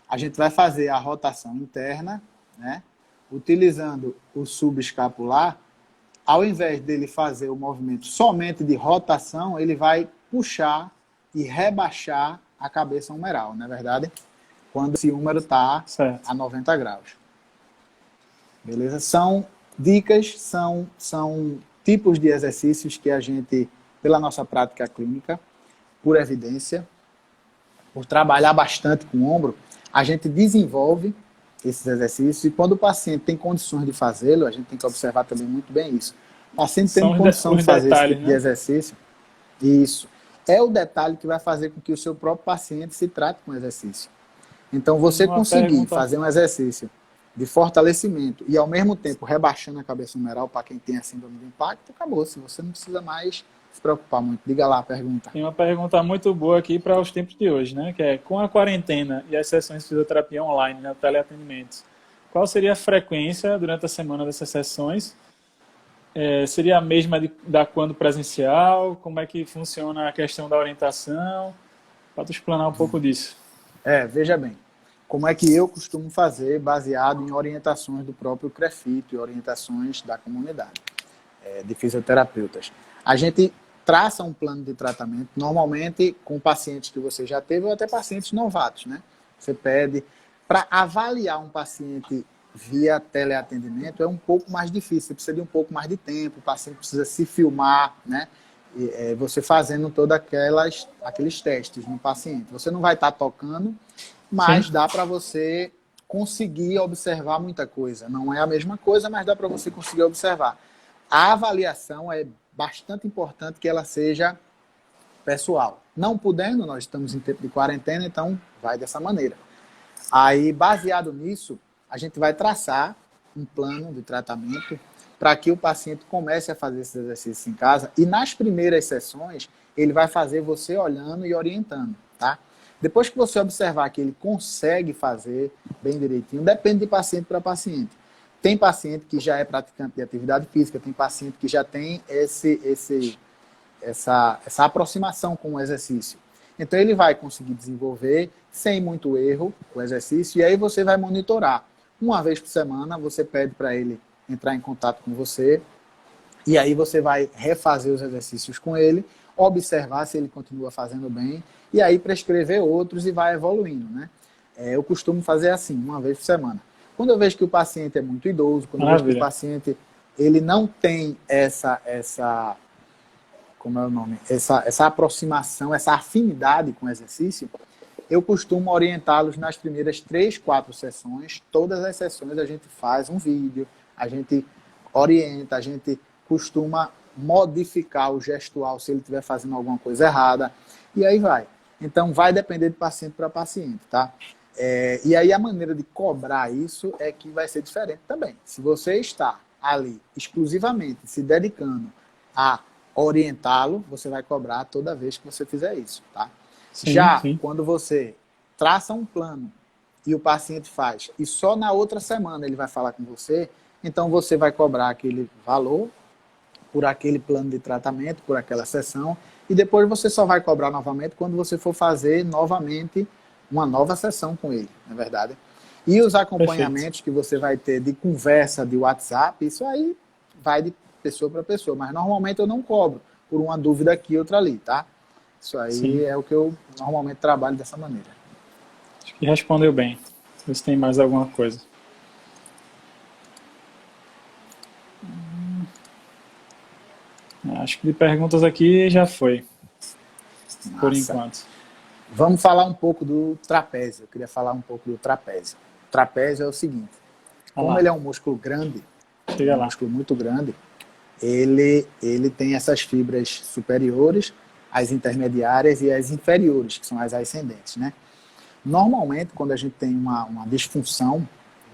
a gente vai fazer a rotação interna, né? Utilizando o subescapular. Ao invés dele fazer o movimento somente de rotação, ele vai puxar e rebaixar a cabeça humeral, não é verdade? Quando esse húmero está a 90 graus. Beleza? São dicas, são tipos de exercícios que a gente, pela nossa prática clínica, por evidência, por trabalhar bastante com o ombro, a gente desenvolve esses exercícios e quando o paciente tem condições de fazê-lo, a gente tem que observar também muito bem isso. O paciente tem condição de fazer esse tipo de exercício, isso. é o detalhe que vai fazer com que o seu próprio paciente se trate com o exercício. Então, você Uma conseguir pergunta, fazer um exercício de fortalecimento e, ao mesmo tempo, rebaixando a cabeça numeral para quem tem a síndrome de impacto, acabou. Se você não precisa mais se preocupar muito. Diga lá a pergunta. tem uma pergunta muito boa aqui para os tempos de hoje, né? Que é, com a quarentena e as sessões de fisioterapia online, né, teleatendimentos, qual seria a frequência durante a semana dessas sessões? Seria a mesma da quando presencial? Como é que funciona a questão da orientação? Para tu explanar um pouco disso. Veja bem, como é que eu costumo fazer baseado em orientações do próprio CREFIT e orientações da comunidade de fisioterapeutas. A gente traça um plano de tratamento, normalmente com pacientes que você já teve ou até pacientes novatos, né? Você pede para avaliar um paciente via teleatendimento é um pouco mais difícil, você precisa de um pouco mais de tempo, o paciente precisa se filmar, né? Você fazendo todos aqueles testes no paciente. Você não vai estar tocando, mas Sim. dá para você conseguir observar muita coisa. Não é a mesma coisa, mas dá para você conseguir observar. A avaliação é bastante importante que ela seja pessoal. Não podendo, nós estamos em tempo de quarentena, então vai dessa maneira. Aí, baseado nisso, a gente vai traçar um plano de tratamento para que o paciente comece a fazer esses exercícios em casa e nas primeiras sessões ele vai fazer você olhando e orientando, tá? Depois que você observar que ele consegue fazer bem direitinho, depende de paciente para paciente. Tem paciente que já é praticante de atividade física, tem paciente que já tem essa aproximação com o exercício. Então ele vai conseguir desenvolver sem muito erro o exercício e aí você vai monitorar. Uma vez por semana você pede para ele entrar em contato com você e aí você vai refazer os exercícios com ele, observar se ele continua fazendo bem e aí prescrever outros e vai evoluindo, né? Eu costumo fazer assim, uma vez por semana. Quando eu vejo que o paciente é muito idoso, quando eu vejo que o paciente ele não tem como é o nome? Essa aproximação, essa afinidade com o exercício, eu costumo orientá-los nas primeiras 3, 4 sessões. Todas as sessões a gente faz um vídeo, a gente orienta, a gente costuma modificar o gestual se ele estiver fazendo alguma coisa errada, e aí vai. Então, vai depender de paciente para paciente, tá? E aí a maneira de cobrar isso é que vai ser diferente também. Se você está ali exclusivamente se dedicando a orientá-lo, você vai cobrar toda vez que você fizer isso, tá? Sim. Quando você traça um plano e o paciente faz, e só na outra semana ele vai falar com você, então você vai cobrar aquele valor por aquele plano de tratamento, por aquela sessão, e depois você só vai cobrar novamente quando você for fazer novamente uma nova sessão com ele, na verdade. E os acompanhamentos que você vai ter de conversa de WhatsApp, isso aí vai de pessoa para pessoa, mas normalmente eu não cobro por uma dúvida aqui e outra ali, tá? Isso aí é o que eu normalmente trabalho dessa maneira. Acho que respondeu bem. Vê se tem mais alguma coisa. Acho que de perguntas aqui já foi, por enquanto. Vamos falar um pouco do trapézio. Eu queria falar um pouco do trapézio. O trapézio é o seguinte, como ele é um músculo grande, músculo muito grande, ele tem essas fibras superiores, as intermediárias e as inferiores, que são as ascendentes, né? Normalmente, quando a gente tem uma disfunção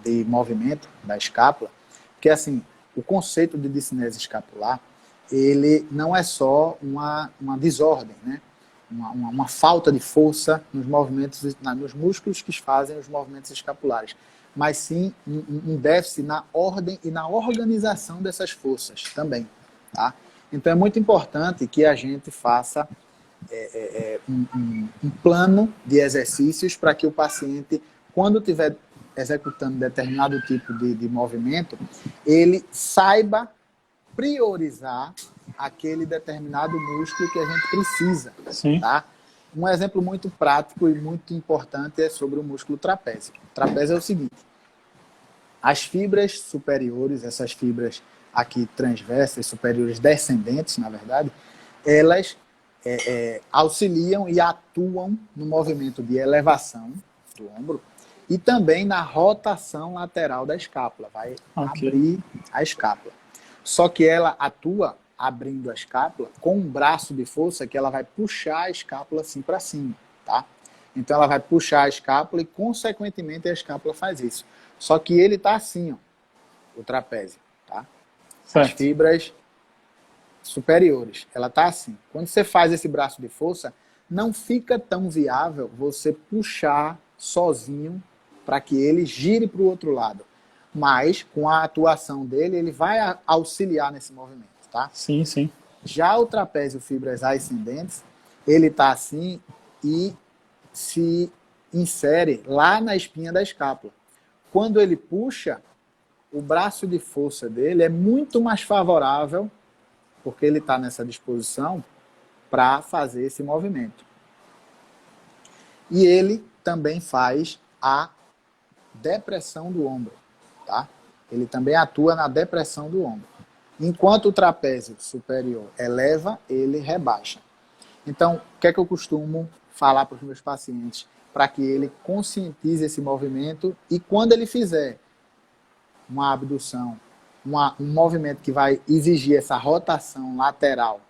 de movimento da escápula, porque assim, o conceito de discinese escapular, ele não é só uma desordem, né? Uma falta de força nos movimentos, nos músculos que fazem os movimentos escapulares, mas sim um déficit na ordem e na organização dessas forças também, tá? Então é muito importante que a gente faça um plano de exercícios para que o paciente, quando estiver executando determinado tipo de movimento, ele saiba priorizar aquele determinado músculo que a gente precisa. Sim. Tá? Um exemplo muito prático e muito importante é sobre o músculo trapézio. O trapézio é o seguinte, as fibras superiores, essas fibras aqui transversas, superiores descendentes, na verdade, elas auxiliam e atuam no movimento de elevação do ombro e também na rotação lateral da escápula, vai abrir a escápula. Só que ela atua abrindo a escápula com um braço de força que ela vai puxar a escápula assim para cima, tá? Então ela vai puxar a escápula e, consequentemente, a escápula faz isso. Só que ele está assim, ó, o trapézio, tá? As Certo. fibras superiores, ela está assim. Quando você faz esse braço de força, não fica tão viável você puxar sozinho para que ele gire para o outro lado. Mas, com a atuação dele, ele vai auxiliar nesse movimento, tá? Sim, sim. Já o trapézio fibras ascendentes, ele está assim e se insere lá na espinha da escápula. Quando ele puxa, o braço de força dele é muito mais favorável, porque ele está nessa disposição, para fazer esse movimento. E ele também faz a depressão do ombro, tá? Ele também atua na depressão do ombro. Enquanto o trapézio superior eleva, ele rebaixa. Então, o que é que eu costumo falar para os meus pacientes? Para que ele conscientize esse movimento e, quando ele fizer uma abdução, um movimento que vai exigir essa rotação lateral,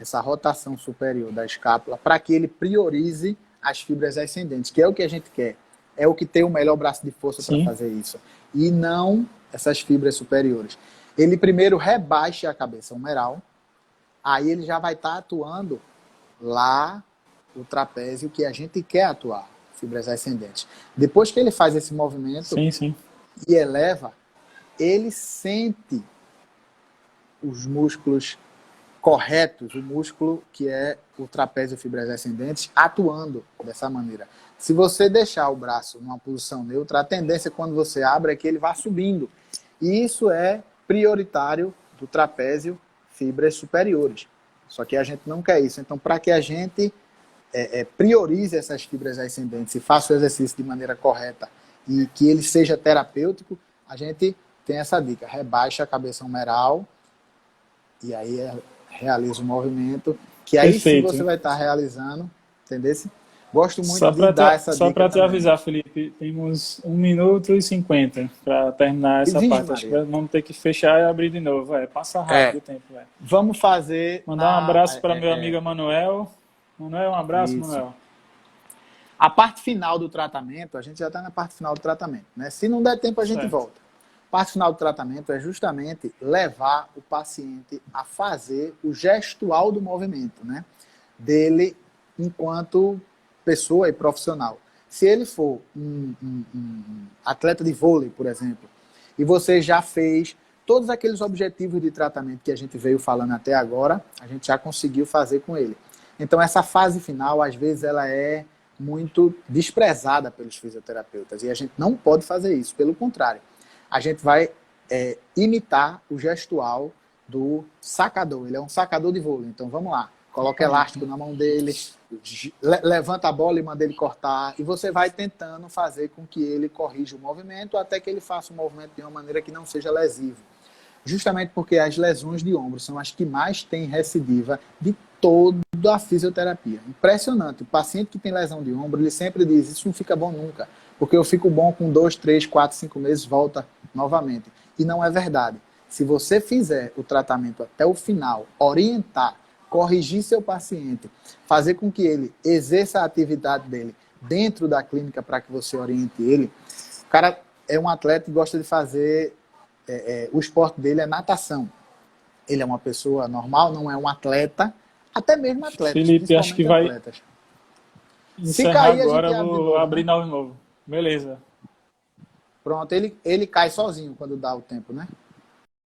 essa rotação superior da escápula, para que ele priorize as fibras ascendentes, que é o que a gente quer. É o que tem o melhor braço de força para fazer isso. E não essas fibras superiores. Ele primeiro rebaixa a cabeça humeral, aí ele já vai estar atuando lá o trapézio que a gente quer atuar, fibras ascendentes. Depois que ele faz esse movimento e eleva, ele sente os músculos corretos, o músculo que é o trapézio fibras ascendentes, atuando dessa maneira. Se você deixar o braço numa posição neutra, a tendência quando você abre é que ele vá subindo. E isso é prioritário do trapézio fibras superiores. Só que a gente não quer isso. Então, para que a gente priorize essas fibras ascendentes e faça o exercício de maneira correta e que ele seja terapêutico, a gente tem essa dica. Rebaixa a cabeça humeral e aí realiza o movimento, que aí sim você vai estar realizando, entendeu? Gosto muito de dar essa dica. Só para te avisar, Felipe, temos 1 minuto e 50 para terminar essa parte. Acho que vamos ter que fechar e abrir de novo. Passa rápido o tempo. Vamos fazer... Mandar um abraço para meu amigo Manuel. Manuel, um abraço, isso. Manuel. A parte final do tratamento, a gente já está na parte final do tratamento, né? Se não der tempo, a gente volta. A parte final do tratamento é justamente levar o paciente a fazer o gestual do movimento, né? Dele enquanto pessoa e profissional. Se ele for um atleta de vôlei, por exemplo, e você já fez todos aqueles objetivos de tratamento que a gente veio falando até agora, a gente já conseguiu fazer com ele. Então, essa fase final, às vezes, ela é muito desprezada pelos fisioterapeutas. E a gente não pode fazer isso. Pelo contrário, a gente vai imitar o gestual do sacador. Ele é um sacador de vôlei. Então, vamos lá. Coloca elástico na mão dele, levanta a bola e manda ele cortar. E você vai tentando fazer com que ele corrija o movimento até que ele faça o movimento de uma maneira que não seja lesivo. Justamente porque as lesões de ombro são as que mais têm recidiva de toda a fisioterapia. Impressionante. O paciente que tem lesão de ombro, ele sempre diz, isso não fica bom nunca, porque eu fico bom com 2, 3, 4, 5 meses, volta novamente. E não é verdade. Se você fizer o tratamento até o final, orientar, corrigir seu paciente, fazer com que ele exerça a atividade dele dentro da clínica para que você oriente ele, o cara é um atleta e gosta de fazer... o esporte dele é natação. Ele é uma pessoa normal, não é um atleta, até mesmo atletas. Felipe, acho que vai atletas. Se cair, agora eu vou abrir de novo. Beleza. Pronto, ele cai sozinho quando dá o tempo, né?